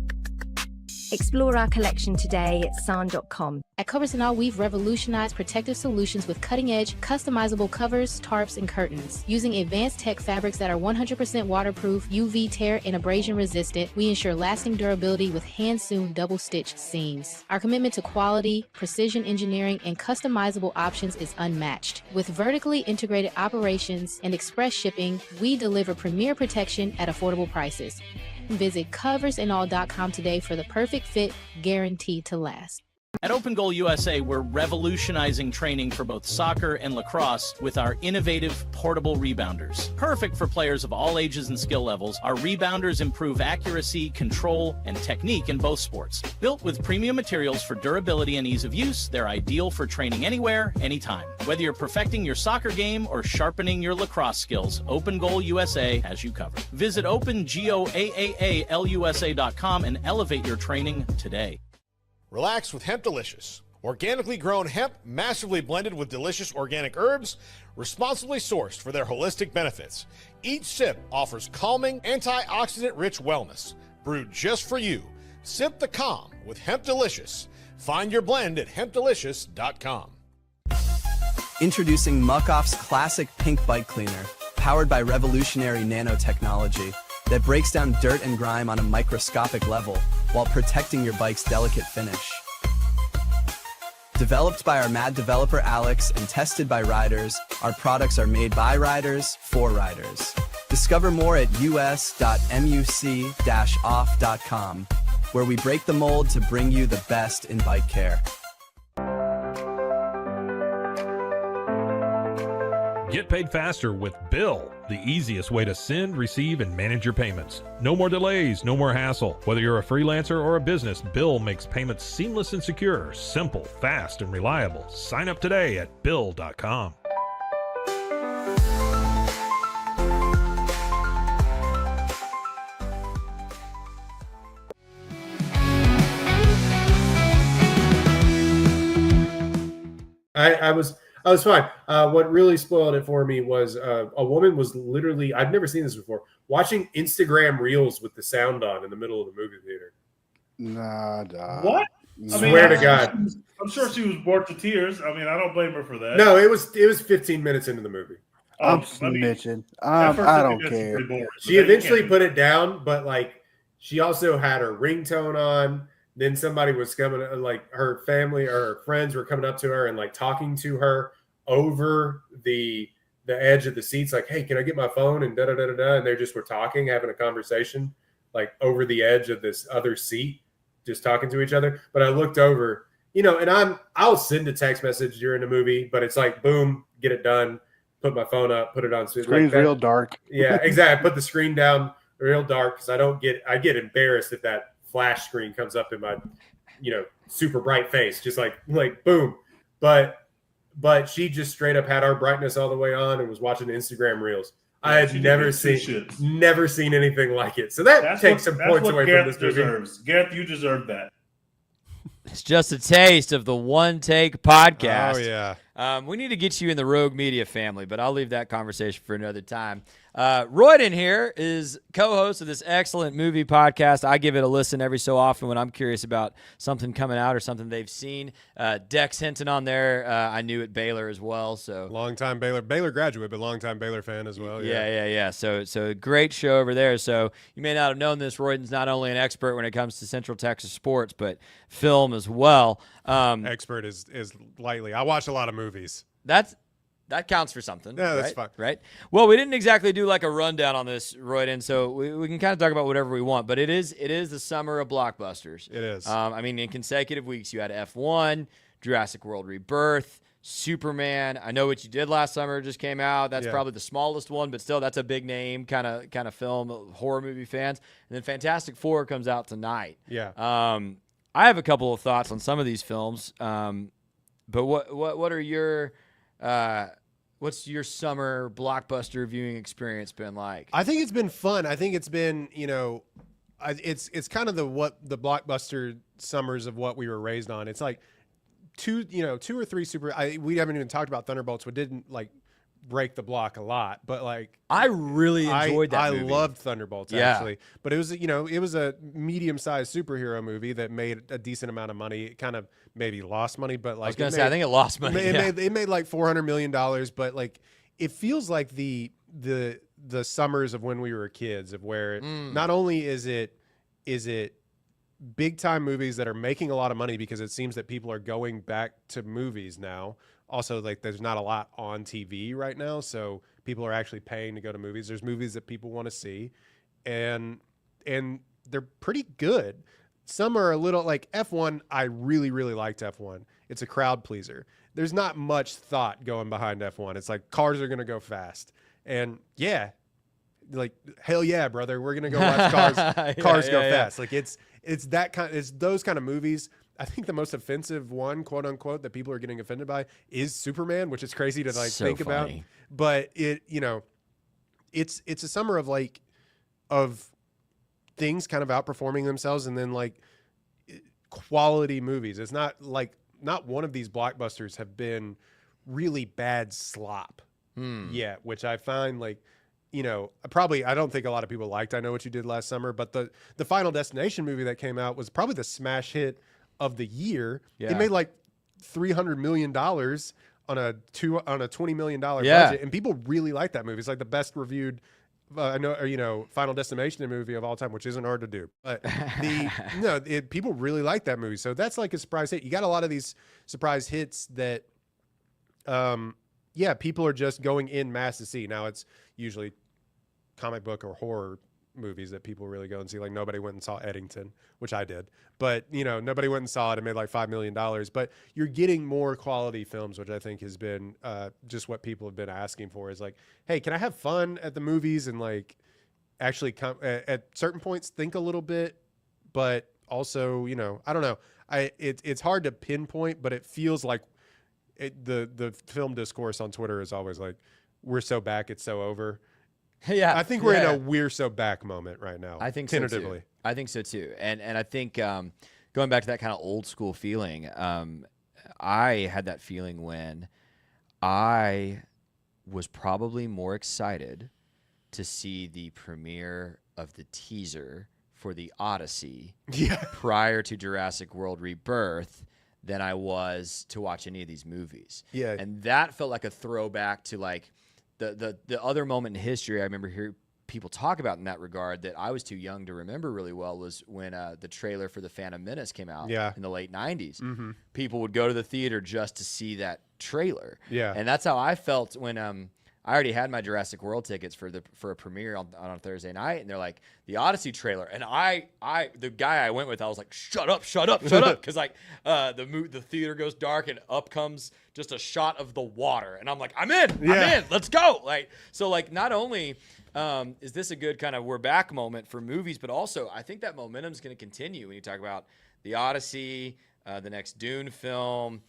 Explore our collection today at san.com. At Covers & All, we've revolutionized protective solutions with cutting-edge, customizable covers, tarps, and curtains. Using advanced tech fabrics that are 100% waterproof, UV tear, and abrasion resistant, we ensure lasting durability with hand-sewn double-stitched seams. Our commitment to quality, precision engineering, and customizable options is unmatched. With vertically integrated operations and express shipping, we deliver premier protection at affordable prices. Visit coversandall.com today for the perfect fit, guaranteed to last. At Open Goal USA, we're revolutionizing training for both soccer and lacrosse with our innovative portable rebounders. Perfect for players of all ages and skill levels, our rebounders improve accuracy, control, and technique in both sports. Built with premium materials for durability and ease of use, they're ideal for training anywhere, anytime. Whether you're perfecting your soccer game or sharpening your lacrosse skills, Open Goal USA has you covered. Visit OpenGoAAALUSA.com and elevate your training today. Relax with Hemp Delicious. Organically grown hemp, massively blended with delicious organic herbs, responsibly sourced for their holistic benefits. Each sip offers calming, antioxidant-rich wellness. Brewed just for you. Sip the calm with Hemp Delicious. Find your blend at hempdelicious.com. Introducing Muck-Off's classic pink bike cleaner, powered by revolutionary nanotechnology that breaks down dirt and grime on a microscopic level while protecting your bike's delicate finish. Developed by our mad developer Alex and tested by riders, our products are made by riders for riders. Discover more at us.muc-off.com, where we break the mold to bring you the best in bike care. Get paid faster with Bill, the easiest way to send, receive, and manage your payments. No more delays, no more hassle. Whether you're a freelancer or a business, Bill makes payments seamless and secure, simple, fast, and reliable. Sign up today at Bill.com. I was fine. What really spoiled it for me was a woman was literally, I've never seen this before, watching Instagram Reels with the sound on in the middle of the movie theater. Nah. What? Swear to God. I'm sure she was bored to tears. I mean, I don't blame her for that. No, it was 15 minutes into the movie. I'm snitching. I don't care. She eventually put it down, but like she also had her ringtone on. Then somebody was coming, like her family or her friends were coming up to her and like talking to her over the edge of the seats, like, "Hey, can I get my phone?" And and they just were talking, having a conversation, like over the edge of this other seat, just talking to each other. But I looked over, and I'll send a text message during the movie, but it's like, boom, get it done, put my phone up, put it on. Screen's real dark. Yeah, exactly. I put the screen down real dark because I get embarrassed if that flash screen comes up in my, super bright face, just like boom. But she just straight up had our brightness all the way on and was watching Instagram Reels. I had never seen anything like it. So that takes some points away from this movie. Deserves. Gareth, you deserve that. It's just a taste of the One Take podcast. Oh, yeah. We need to get you in the Rogue Media family, but I'll leave that conversation for another time. Royden here is co-host of this excellent movie podcast. I give it a listen every so often when I'm curious about something coming out or something they've seen. Dex Hinton on there. I knew at Baylor as well. So long-time Baylor graduate, but long-time Baylor fan as well. Yeah. So a great show over there. So you may not have known this. Royden's not only an expert when it comes to Central Texas sports, but film as well. Expert is lightly. I watch a lot of movies. That counts for something. Yeah, that's fine. Right? Well, we didn't exactly do like a rundown on this, Royden, so we can kind of talk about whatever we want, but it is the summer of blockbusters. It is. In consecutive weeks, you had F1, Jurassic World Rebirth, Superman. I Know What You Did Last Summer just came out. That's probably the smallest one, but still, that's a big name kind of film, horror movie fans. And then Fantastic Four comes out tonight. Yeah. I have a couple of thoughts on some of these films, but what are your what's your summer blockbuster viewing experience been like? I think it's been fun. I think it's been, it's kind of the blockbuster summers of what we were raised on. It's like two or three we haven't even talked about Thunderbolts, which didn't like break the block a lot, but like I really enjoyed that movie. I loved Thunderbolts actually, but it was it was a medium-sized superhero movie that made a decent amount of money. It kind of maybe lost money, but like I was gonna say I think it lost money. It made like $400 million, but like it feels like the summers of when we were kids, of where not only is it big time movies that are making a lot of money because it seems that people are going back to movies now. Also, like there's not a lot on TV right now, so people are actually paying to go to movies. There's movies that people want to see, and they're pretty good. some are a little like F1. I really, really liked F1. It's a crowd pleaser. There's not much thought going behind F1. It's like cars are going to go fast. And yeah, like, hell yeah, brother. We're going to go watch cars go fast. Like it's those kind of movies. I think the most offensive one, quote unquote, that people are getting offended by is Superman, which is crazy to like think about. But it's a summer of things kind of outperforming themselves, and then like quality movies. It's not one of these blockbusters have been really bad slop yet, which I find like, I don't think a lot of people liked I Know What You Did Last Summer, but the Final Destination movie that came out was probably the smash hit of the year. Yeah. It made like $300 million on a $20 million budget, and people really like that movie. It's like the best reviewed Final Destination movie of all time, which isn't hard to do. But people really like that movie, so that's like a surprise hit. You got a lot of these surprise hits that, people are just going in mass to see. Now it's usually comic book or horror movies that people really go and see. Like nobody went and saw Eddington, which I did, but nobody went and saw it and made like $5 million. But you're getting more quality films, which I think has been just what people have been asking for. Is like, hey, can I have fun at the movies and like actually come at certain points, think a little bit, but also I don't know. It's hard to pinpoint, but it feels like the film discourse on Twitter is always like, we're so back, it's so over. Yeah, I think we're in a we're so back moment right now. I think tentatively. So too. I think so too. And I think going back to that kind of old school feeling, I had that feeling when I was probably more excited to see the premiere of the teaser for the Odyssey prior to Jurassic World Rebirth than I was to watch any of these movies. Yeah. And that felt like a throwback to like the other moment in history I remember hearing people talk about in that regard that I was too young to remember really well was when the trailer for The Phantom Menace came out in the late 90s. Mm-hmm. People would go to the theater just to see that trailer. Yeah. And that's how I felt when I already had my Jurassic World tickets for a premiere on a Thursday night, and they're like, the Odyssey trailer. And the guy I went with, I was like, shut up. Because like the theater goes dark and up comes just a shot of the water. And I'm like, I'm in, let's go. Like, so like not only is this a good kind of we're back moment for movies, but also I think that momentum is going to continue when you talk about the Odyssey, the next Dune film.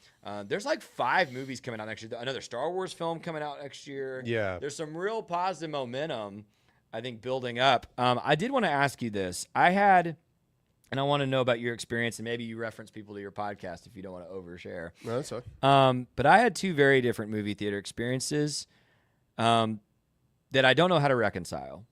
There's like 5 movies coming out next year. Another Star Wars film coming out next year. Yeah. There's some real positive momentum, I think, building up. I did want to ask you this. And I want to know about your experience, and maybe you reference people to your podcast if you don't want to overshare. No, that's fine. But I had 2 very different movie theater experiences that I don't know how to reconcile.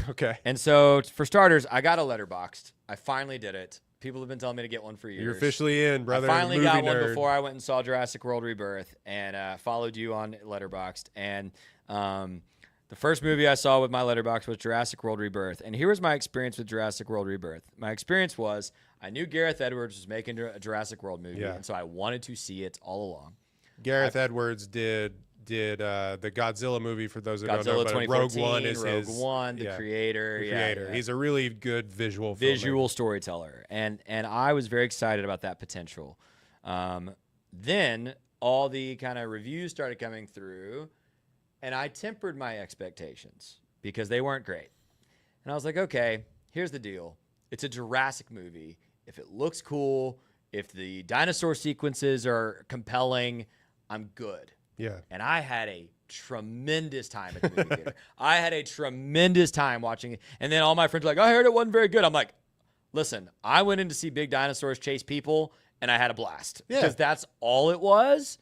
Okay. And so, for starters, I got a Letterboxd. I finally did it. People have been telling me to get one for years. You're officially in, brother. I finally movie got one nerd. before I went and saw Jurassic World Rebirth, and followed you on Letterboxd. And the first movie I saw with my Letterboxd was Jurassic World Rebirth. And here was my experience with Jurassic World Rebirth. My experience was I knew Gareth Edwards was making a Jurassic World movie, and so I wanted to see it all along. Gareth Edwards did the Godzilla movie, for those who don't know, but 2014, Rogue One is Rogue One, the creator. The creator. Yeah. He's a really good visual storyteller, and I was very excited about that potential. Then all the kind of reviews started coming through, and I tempered my expectations because they weren't great. And I was like, okay, here's the deal. It's a Jurassic movie. If it looks cool, if the dinosaur sequences are compelling, I'm good. Yeah. And I had a tremendous time at the movie theater. I had a tremendous time watching it. And then all my friends were like, I heard it wasn't very good. I'm like, listen, I went in to see big dinosaurs chase people, and I had a blast. Because that's all it was.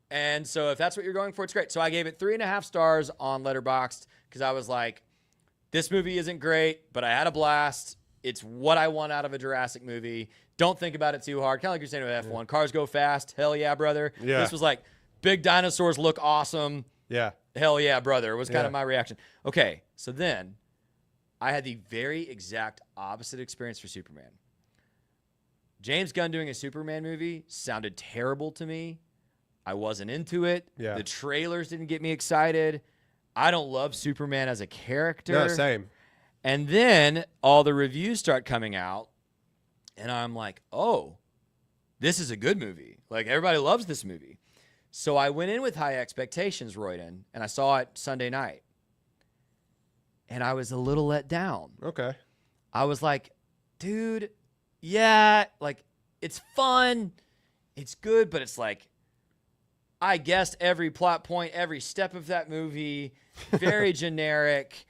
And so if that's what you're going for, it's great. So I gave it 3.5 stars on Letterboxd because I was like, this movie isn't great, but I had a blast. It's what I want out of a Jurassic movie. Don't think about it too hard. Kind of like you're saying with F1. Cars go fast. Hell yeah, brother. Yeah. This was like, big dinosaurs look awesome. Yeah. Hell yeah, brother. Was kind of my reaction. Okay, so then I had the very exact opposite experience for Superman. James Gunn doing a Superman movie sounded terrible to me. I wasn't into it. Yeah. The trailers didn't get me excited. I don't love Superman as a character. No, same. And then all the reviews start coming out, And I'm like, oh, this is a good movie. Like, everybody loves this movie. So I went in with high expectations, Royden, and I saw it Sunday night. And I was a little let down. Okay. I was like, dude, yeah, like, it's fun. It's good, but it's like, I guessed every plot point, every step of that movie. Very generic.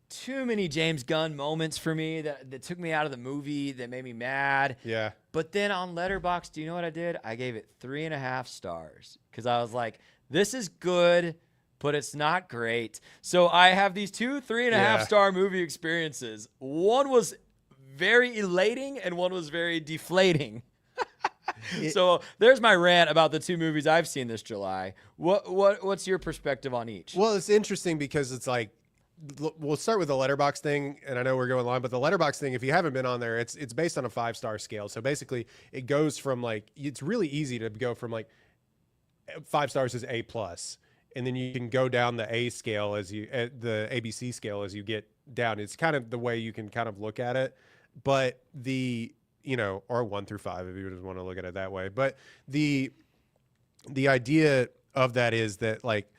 Too many James Gunn moments for me that took me out of the movie, that made me mad. Yeah. But then on Letterboxd, do you know what I did? I gave it 3.5 stars because I was like, this is good, but it's not great. So I have these two 3.5 star movie experiences. One was very elating and one was very deflating. So there's my rant about the two movies I've seen this July. What's your perspective on each? Well, it's interesting because it's like, we'll start with the Letterboxd thing, and I know we're going long, but the Letterboxd thing, if you haven't been on there, it's based on a 5-star scale. So basically, it goes from like, it's really easy to go from like 5 stars is A+, and then you can go down the A scale the ABC scale as you get down. It's kind of the way you can kind of look at it, but or 1 through 5 if you just want to look at it that way. But the idea of that is that, like,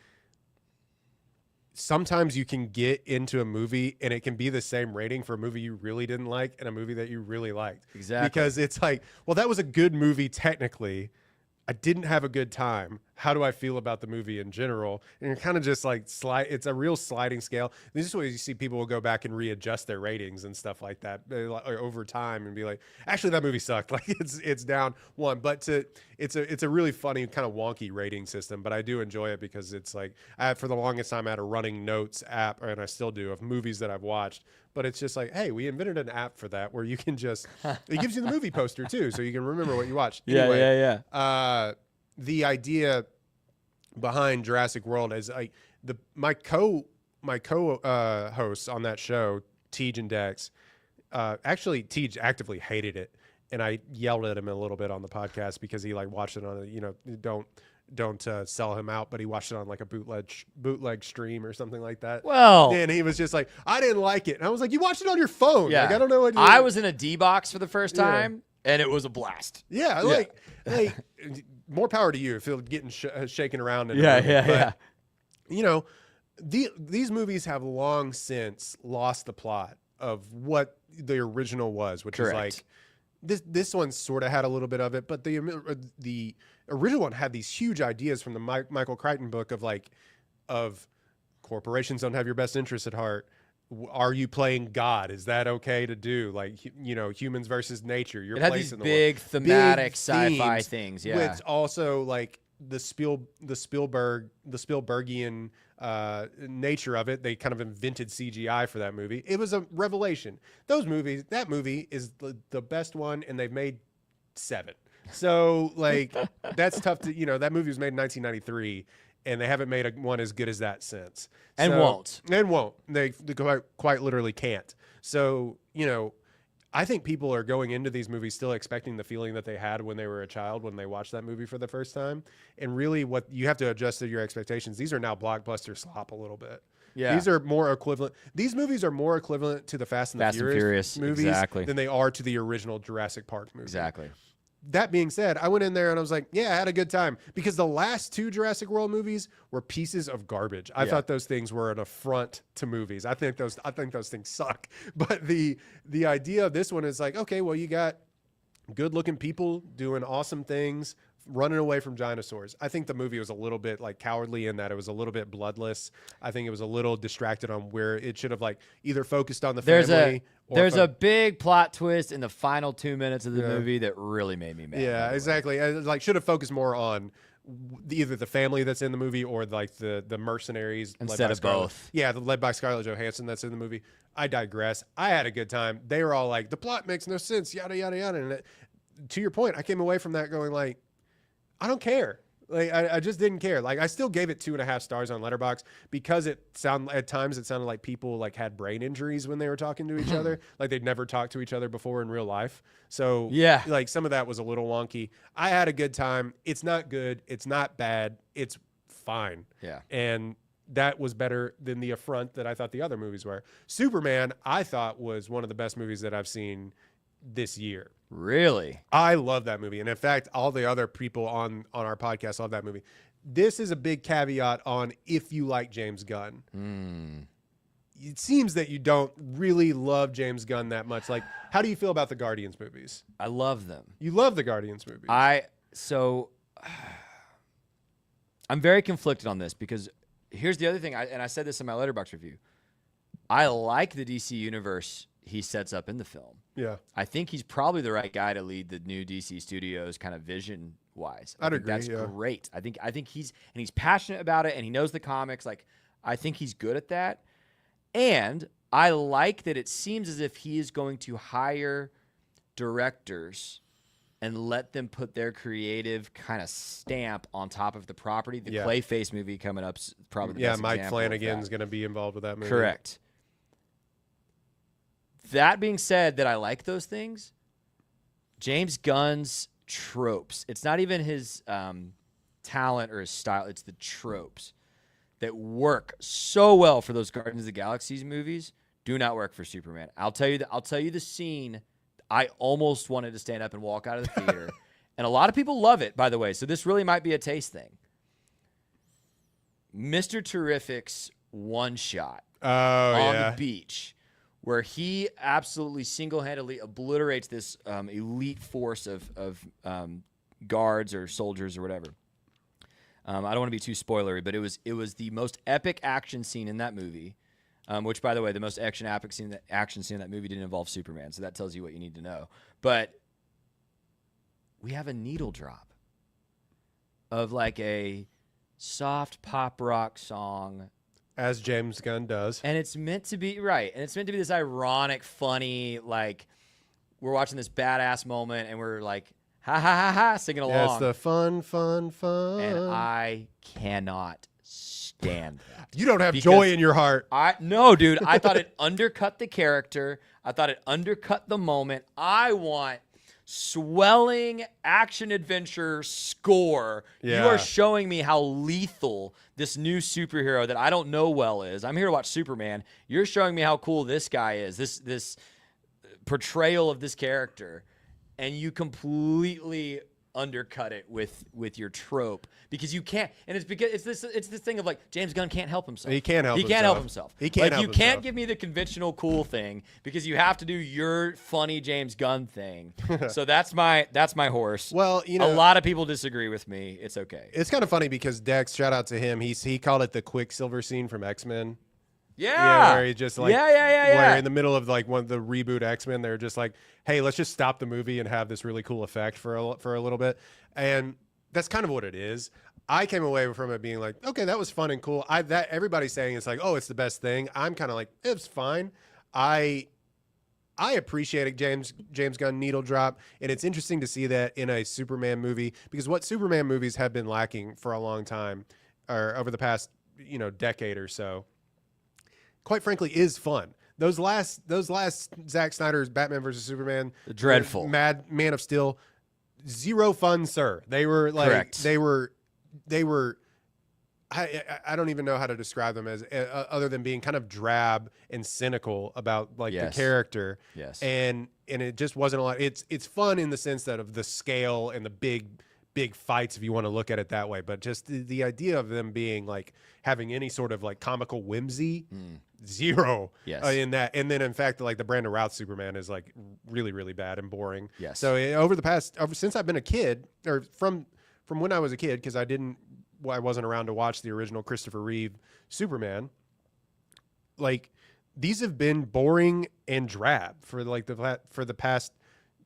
sometimes you can get into a movie and it can be the same rating for a movie you really didn't like and a movie that you really liked. Exactly. Because it's like, well, that was a good movie technically. I didn't have a good time. How do I feel about the movie in general? And you're kind of just like it's a real sliding scale. This is where you see people will go back and readjust their ratings and stuff like that over time and be like, actually, that movie sucked. Like it's down 1. But it's a really funny kind of wonky rating system. But I do enjoy it because it's like, for the longest time I had a running notes app, and I still do, of movies that I've watched. But it's just like, hey, we invented an app for that where you can just, it gives you the movie poster too, so you can remember what you watched. Anyway, yeah. The idea behind Jurassic World is like my co hosts on that show, Tej and Dex. Actually, Tej actively hated it, and I yelled at him a little bit on the podcast because he like watched it on don't sell him out, but he watched it on like a bootleg stream or something like that. Well, and he was just like, I didn't like it, and I was like, you watched it on your phone. Yeah. Like, I don't know what I was in a D box for the first time, and it was a blast. Yeah, like more power to you if you're getting shaken around. Yeah. These movies have long since lost the plot of what the original was, which is like this one sort of had a little bit of it, but the original one had these huge ideas from the Michael Crichton book of corporations don't have your best interests at heart. Are you playing God? Is that okay to do? Like, humans versus nature. Your it had place these in the big world. thematic sci-fi things. Yeah, With also like the Spielbergian nature of it. They kind of invented CGI for that movie. It was a revelation. That movie is the best one, and they've made 7. So like that's tough to that movie was made in 1993. And they haven't made one as good as that since. And won't. They quite literally can't. So, I think people are going into these movies still expecting the feeling that they had when they were a child, when they watched that movie for the first time. And really what you have to adjust to your expectations. These are now blockbuster slop a little bit. Yeah. These are more equivalent. These movies are more equivalent to the Fast and Furious movies than they are to the original Jurassic Park movie. Exactly. That being said, I went in there and I was like, yeah, I had a good time, because the last 2 Jurassic World movies were pieces of garbage. I thought those things were an affront to movies. I think those things suck. But the idea of this one is like, okay, well, you got good looking people doing awesome things, running away from dinosaurs. I think the movie was a little bit like cowardly in that it was a little bit bloodless. I think it was a little distracted on where it should have like either focused on the family. There's a big plot twist in the final 2 minutes of the movie that really made me mad. Yeah, exactly. I like should have focused more on either the family that's in the movie or like the mercenaries instead of both. Yeah, led by Scarlett Johansson that's in the movie. I digress. I had a good time. They were all like, the plot makes no sense, yada yada yada. And to your point, I came away from that going like, I don't care. Like I just didn't care. Like I still gave it 2.5 stars on Letterboxd because at times it sounded like people like had brain injuries when they were talking to each other, like they'd never talked to each other before in real life. So yeah, like some of that was a little wonky. I had a good time. It's not good. It's not bad. It's fine. Yeah, and that was better than the affront that I thought the other movies were. Superman, I thought was one of the best movies that I've seen this year. Really? I love that movie. And in fact, all the other people on our podcast love that movie. This is a big caveat on if you like James Gunn. It seems that you don't really love James Gunn that much. Like, how do you feel about the Guardians movies? I love them. You love the Guardians movies. I'm very conflicted on this because here's the other thing, and I said this in my Letterboxd review. I like the DC universe he sets up in the film. Yeah. I think he's probably the right guy to lead the new DC Studios kind of vision-wise. I'd agree, That's yeah. great. I think he's passionate about it, and he knows the comics. Like, I think he's good at that. And I like that it seems as if he is going to hire directors and let them put their creative kind of stamp on top of the property. The Clayface movie coming up is probably the best Mike example of Flanagan's that. going to be involved with that movie. Correct. That being said, that I like those things, James Gunn's tropes, it's not even his talent or his style, it's the tropes that work so well for those Guardians of the Galaxy movies do not work for Superman. I'll tell you the scene I almost wanted to stand up and walk out of the theater. And a lot of people love it, by the way, so this really might be a taste thing. Mr. Terrific's one shot on the beach where he absolutely single-handedly obliterates this elite force of guards or soldiers or whatever. I don't want to be too spoilery, but it was the most epic action scene in that movie. Which, by the way, the most action scene in that movie didn't involve Superman, so that tells you what you need to know. But we have a needle drop of like a soft pop rock song, as James Gunn does, and it's meant to be and it's meant to be this ironic, funny, like we're watching this badass moment, and we're like, ha ha ha ha, singing along. Yeah, it's the fun. And I cannot stand that. You don't have joy in your heart. No, dude. I thought it undercut the character. I thought it undercut the moment. I want swelling action-adventure score. Yeah. You are showing me how lethal this new superhero that I don't know well is. I'm here to watch Superman. You're showing me how cool this guy is, this portrayal of this character. And you completely undercut it with your trope because you can't, and it's because it's this thing of like James Gunn can't help himself. He can't help himself. He can't give me the conventional cool thing because you have to do your funny James Gunn thing. So that's my horse. Well, you know, a lot of people disagree with me. It's okay. It's kind of funny because Dex, shout out to him. He called it the Quicksilver scene from X-Men. Yeah. Where he just like, where in the middle of like one of the reboot X-Men, they're just like, hey, let's just stop the movie and have this really cool effect for a little bit. And that's kind of what it is. I came away from it being like, okay, that was fun and cool. That everybody's saying it's like, oh, it's the best thing. I'm kind of like, it's fine. I appreciate James Gunn needle drop, and it's interesting to see that in a Superman movie because what Superman movies have been lacking for a long time, or over the past decade or so, quite frankly, is fun. Those last Zack Snyder's Batman versus Superman, dreadful, Man of Steel, zero fun, sir. They were like, correct. They were. I don't even know how to describe them as other than being kind of drab and cynical about like the character. Yes. And it just wasn't a lot. It's fun in the sense that of the scale and the big fights, if you want to look at it that way. But just the idea of them being like having any sort of like comical whimsy, zero in that. And then in fact, like the Brandon Routh Superman is like really, really bad and boring. Yes. So since I've been a kid, or from when I was a kid, because I wasn't around to watch the original Christopher Reeve Superman, like these have been boring and drab for the past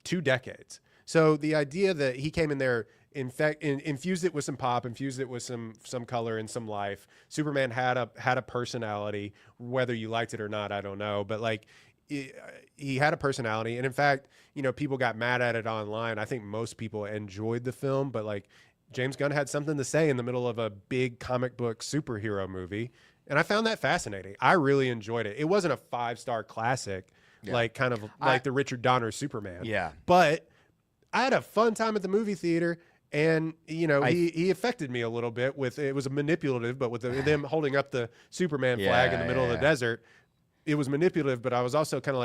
2 decades. So the idea that he came in there, infused it with some pop, infused it with some color and some life. Superman had a personality, whether you liked it or not, I don't know, but like he had a personality, and in fact, people got mad at it online. I think most people enjoyed the film, but like James Gunn had something to say in the middle of a big comic book superhero movie, and I found that fascinating. I really enjoyed it. It wasn't a 5-star classic, like kind of like the Richard Donner Superman. Yeah, but I had a fun time at the movie theater, and he affected me a little bit with it was manipulative, but with them holding up the Superman flag in the middle of the desert. manipulative, but I was also kind of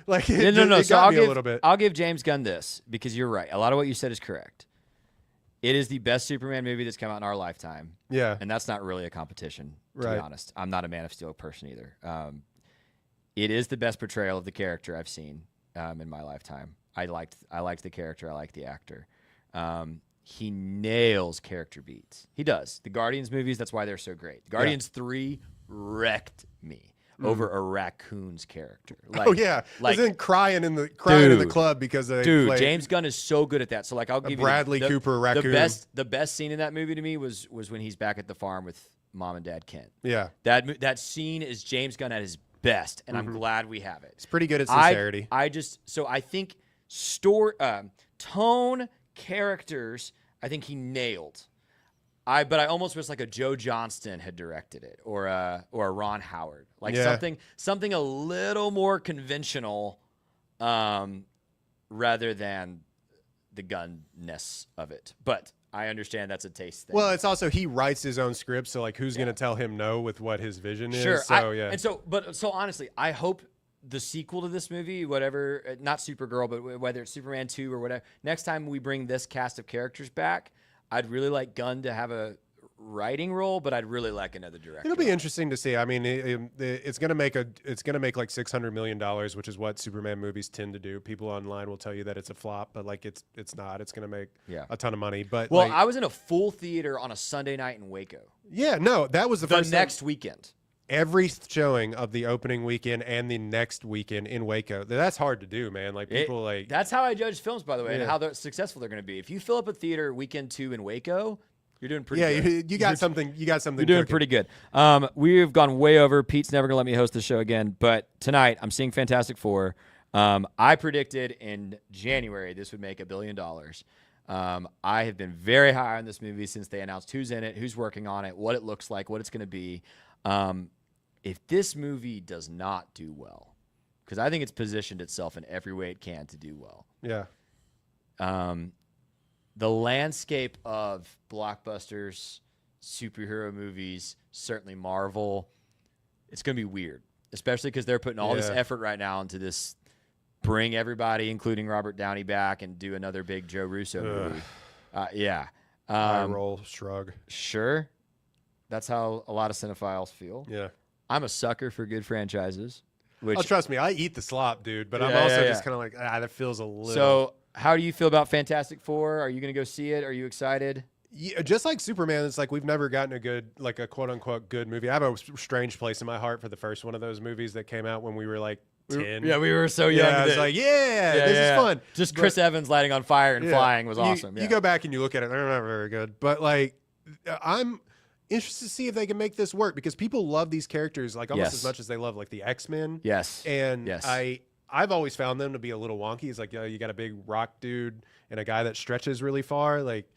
like it, no. it So got me a little bit. I'll give James Gunn this because you're right. A lot of what you said is correct. It is the best Superman movie that's come out in our lifetime. Yeah. And that's not really a competition, to Right. be honest. I'm not a Man of Steel person either. It is the best portrayal of the character I've seen in my lifetime. I liked the character. I liked the actor. He nails character beats. He does. The Guardians movies, that's why they're so great. Guardians 3 wrecked me over a raccoon's character. Oh yeah, isn't crying in the club because they played James Gunn is so good at that. So like I'll give Bradley you Cooper raccoon. The best scene in that movie to me was when he's back at the farm with Mom and Dad Kent. Yeah, that scene is James Gunn at his best, and I'm glad we have it. It's pretty good at sincerity. I think tone, characters, I think he nailed. But I almost wish like a Joe Johnston had directed it, or a Ron Howard, like something a little more conventional, rather than the Gunn-ness of it. But I understand that's a taste thing. Well, it's also he writes his own script, so like who's going to tell him no with what his vision is? Sure. So So honestly, I hope the sequel to this movie, whatever, not Supergirl, but whether it's Superman 2 or whatever, next time we bring this cast of characters back, I'd really like Gunn to have a writing role, but I'd really like another director. It'll be interesting to see. I mean, it's going to make like $600 million, which is what Superman movies tend to do. People online will tell you that it's a flop, but like it's not. It's going to make a ton of money. But I was in a full theater on a Sunday night in Waco. Yeah, no, that was the first next weekend. Every showing of the opening weekend and the next weekend in Waco. That's hard to do, man. Like people That's how I judge films, by the way, and how successful they're going to be. If you fill up a theater weekend 2 in Waco, you're doing pretty good. Yeah, you got something. You got something. You're doing pretty good. We've gone way over. Pete's never going to let me host the show again, but tonight I'm seeing Fantastic Four. I predicted in January this would make $1 billion. I have been very high on this movie since they announced who's in it, who's working on it, what it looks like, what it's going to be. If this movie does not do well, because I think it's positioned itself in every way it can to do well. Yeah. The landscape of blockbusters, superhero movies, certainly Marvel, it's going to be weird, especially because they're putting all this effort right now into this, bring everybody, including Robert Downey, back and do another big Joe Russo movie. Eye roll, shrug. Sure. That's how a lot of cinephiles feel. Yeah. I'm a sucker for good franchises. Trust me, I eat the slop, dude. But I'm also just kind of like, that feels a little. So, how do you feel about Fantastic Four? Are you going to go see it? Are you excited? Yeah, just like Superman, it's like we've never gotten a quote unquote good movie. I have a strange place in my heart for the first one of those movies that came out when we were like 10. Yeah, we were so young. Yeah, I was like, this is fun. Just Chris Evans lighting on fire and flying was awesome. You go back and you look at it, they're not very good. But like, I'm interested to see if they can make this work because people love these characters like almost as much as they love like the X-Men. Yes. And I've always found them to be a little wonky. It's like, you got a big rock dude and a guy that stretches really far. Like,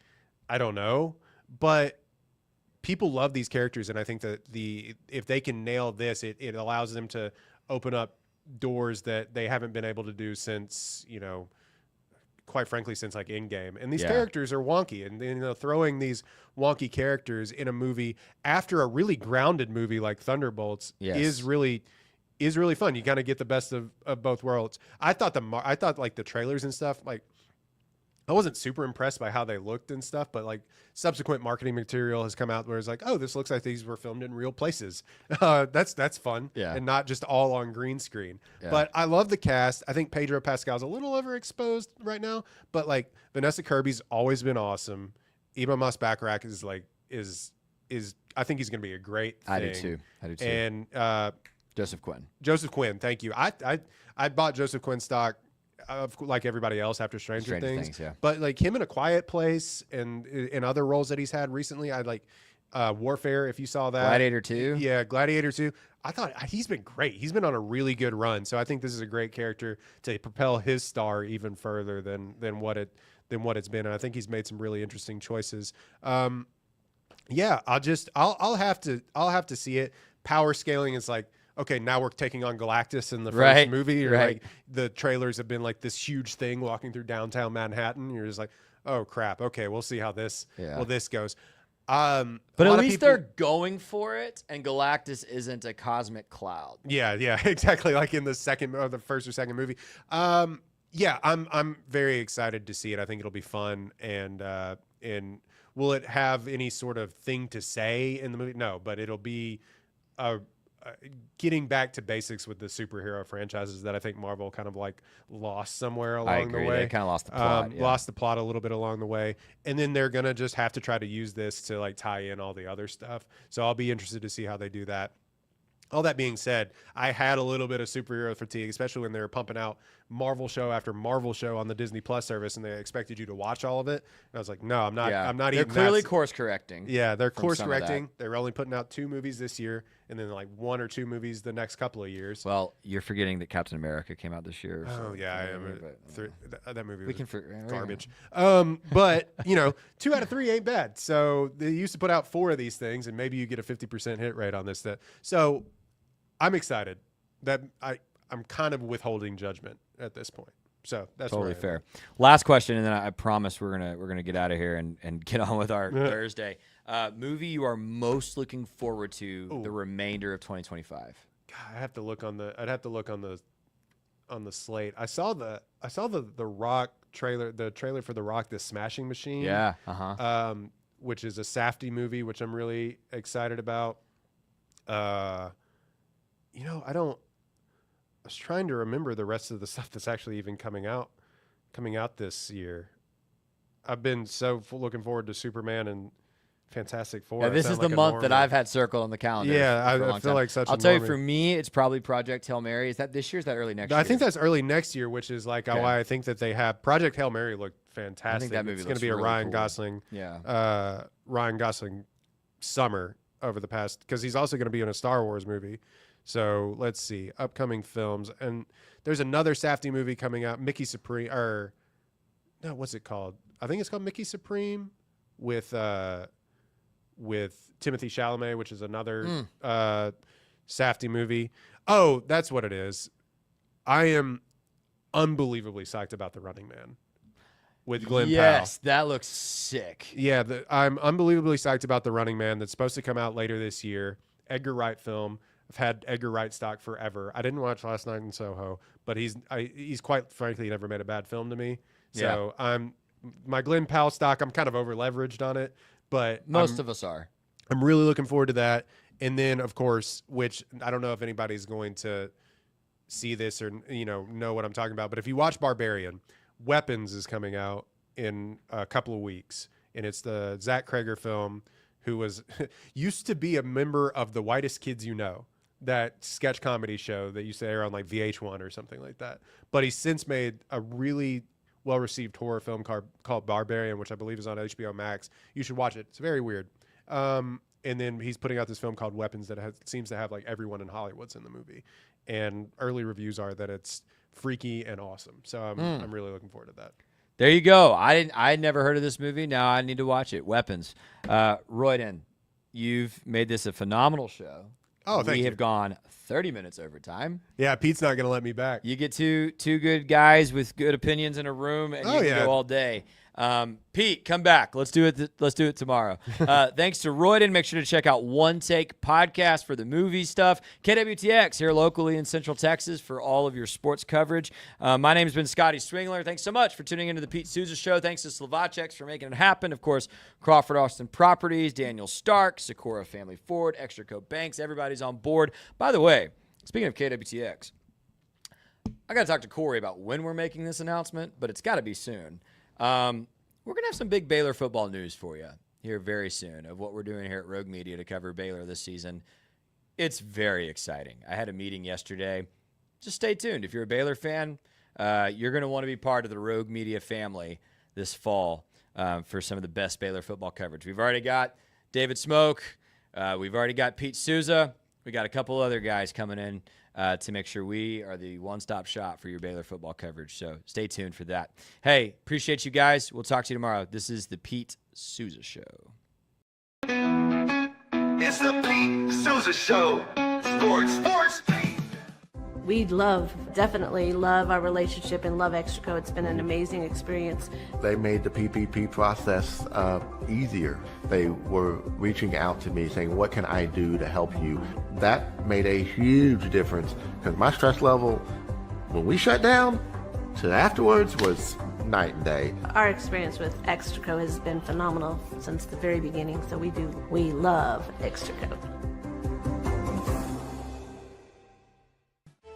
I don't know. But people love these characters, and I think that if they can nail this, it allows them to open up doors that they haven't been able to do since, quite frankly, since like Endgame. And these characters are wonky, and throwing these wonky characters in a movie after a really grounded movie like Thunderbolts is really fun. You kind of get the best of both worlds. I thought like the trailers and stuff, like I wasn't super impressed by how they looked and stuff, but like subsequent marketing material has come out where it's like, oh, this looks like these were filmed in real places. That's fun. Yeah. And not just all on green screen. Yeah. But I love the cast. I think Pedro Pascal's a little overexposed right now, but like Vanessa Kirby's always been awesome. Ebon Moss-Bachrach is I think he's going to be a great thing. I do too. And Joseph Quinn, thank you. I bought Joseph Quinn stock like everybody else after Stranger Things. But like him in A Quiet Place and in other roles that he's had recently, I like Warfare, if you saw that. Gladiator 2. Yeah, Gladiator 2. I thought he's been great. He's been on a really good run. So I think this is a great character to propel his star even further than what it's been. And I think he's made some really interesting choices. I'll have to see it. Power scaling is like, okay, now we're taking on Galactus in the first movie. Or like the trailers have been like this huge thing walking through downtown Manhattan. You're just like, oh crap. Okay, we'll see how this goes. But at least they're going for it, and Galactus isn't a cosmic cloud. Yeah, exactly. Like in the first or second movie. Yeah, I'm very excited to see it. I think it'll be fun. And will it have any sort of thing to say in the movie? No, but it'll be getting back to basics with the superhero franchises that I think Marvel kind of like lost somewhere along the way. They kind of lost the plot. Lost the plot a little bit along the way. And then they're going to just have to try to use this to like tie in all the other stuff. So I'll be interested to see how they do that. All that being said, I had a little bit of superhero fatigue, especially when they were pumping out Marvel show after Marvel show on the Disney Plus service, and they expected you to watch all of it. And I was like, no, I'm not. Yeah. I'm not. They're clearly course correcting. Yeah, they're course correcting. They're only putting out 2 movies this year, and then like 1 or 2 movies the next couple of years. Well, you're forgetting that Captain America came out this year. Oh yeah, I am. That movie was garbage. Yeah. But 2 out of 3 ain't bad. So they used to put out 4 of these things, and maybe you get a 50% hit rate on this. So I'm excited. That I'm kind of withholding judgment at this point. So that's totally fair. Last question, and then I promise we're gonna get out of here and get on with our Thursday. Movie you are most looking forward to the remainder of 2025. God, I'd have to look on the slate. I saw the Rock trailer, the trailer for The Rock, The Smashing Machine. Yeah. Which is a Safdie movie, which I'm really excited about. I was trying to remember the rest of the stuff that's actually even coming out this year. I've been so looking forward to Superman and Fantastic Four. Yeah, this is the month that I've had circled on the calendar. Yeah, I feel like such. I'll tell you, for me, it's probably Project Hail Mary. Is that this year? Is that early next year? I think that's early next year, which is like why I think that they have Project Hail Mary looked fantastic. I think that movie it's going to be really a Ryan cool. Gosling. Yeah. Ryan Gosling summer over the past, because he's also going to be in a Star Wars movie. So let's see upcoming films, and there's another Safdie movie coming out, Mickey Supreme, or no, what's it called? I think it's called Mickey Supreme with Timothée Chalamet, which is another Safdie movie. Oh, that's what it is. I am unbelievably psyched about The Running Man with Glenn Powell. Yes, that looks sick. Yeah, I'm unbelievably psyched about The Running Man. That's supposed to come out later this year. Edgar Wright film. I've had Edgar Wright stock forever. I didn't watch Last Night in Soho, but he's quite frankly never made a bad film to me. So my Glenn Powell stock, I'm kind of over leveraged on it, but most of us are. I'm really looking forward to that. And then of course, which I don't know if anybody's going to see this or know what I'm talking about, but if you watch Barbarian, Weapons is coming out in a couple of weeks, and it's the Zach Krager film, who was used to be a member of The Whitest Kids You Know, that sketch comedy show that used to air on like VH1 or something like that. But he's since made a really well-received horror film called Barbarian, which I believe is on HBO Max. You should watch it. It's very weird. And then he's putting out this film called Weapons that seems to have like everyone in Hollywood's in the movie. And early reviews are that it's freaky and awesome. So I'm really looking forward to that. There you go. I had never heard of this movie. Now I need to watch it. Weapons. Royden, you've made this a phenomenal show. Oh, thank you. We have gone 30 minutes over time. Yeah, Pete's not going to let me back. You get two good guys with good opinions in a room, and you can go all day. Pete, come back. Let's do it. Let's do it tomorrow. Thanks to Royden. Make sure to check out One Take Podcast for the movie stuff. KWTX here locally in Central Texas for all of your sports coverage. My name has been Scotty Swingler. Thanks so much for tuning into the Pete Sousa Show. Thanks to Slovaceks for making it happen. Of course, Crawford Austin Properties, Daniel Stark, Socorro Family Ford, Extra Co Banks. Everybody's on board. By the way, speaking of KWTX, I got to talk to Corey about when we're making this announcement, but it's got to be soon. We're going to have some big Baylor football news for you here very soon of what we're doing here at Rogue Media to cover Baylor this season. It's very exciting. I had a meeting yesterday. Just stay tuned. If you're a Baylor fan, you're going to want to be part of the Rogue Media family this fall for some of the best Baylor football coverage. We've already got David Smoke. We've already got Pete Sousa. We got a couple other guys coming in to make sure we are the one-stop shop for your Baylor football coverage. So stay tuned for that. Hey, appreciate you guys. We'll talk to you tomorrow. This is the Pete Sousa Show. It's the Pete Sousa Show. Sports. We definitely love our relationship and love Extraco. It's been an amazing experience. They made the PPP process easier. They were reaching out to me saying, what can I do to help you? That made a huge difference because my stress level, when we shut down, to afterwards was night and day. Our experience with Extraco has been phenomenal since the very beginning, so we love Extraco.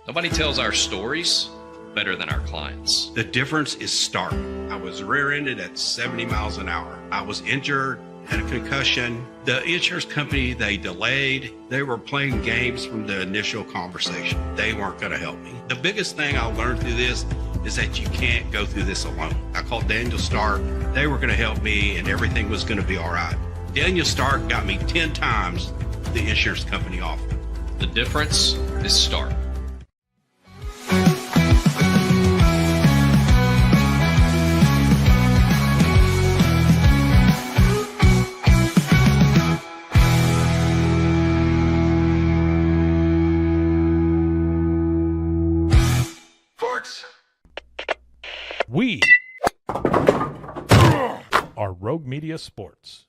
Nobody tells our stories better than our clients. The difference is stark. I was rear-ended at 70 miles an hour. I was injured, had a concussion. The insurance company, they delayed. They were playing games from the initial conversation. They weren't going to help me. The biggest thing I learned through this is that you can't go through this alone. I called Daniel Stark. They were going to help me and everything was going to be all right. Daniel Stark got me 10 times the insurance company offered. The difference is Stark. We are Rogue Media Sports.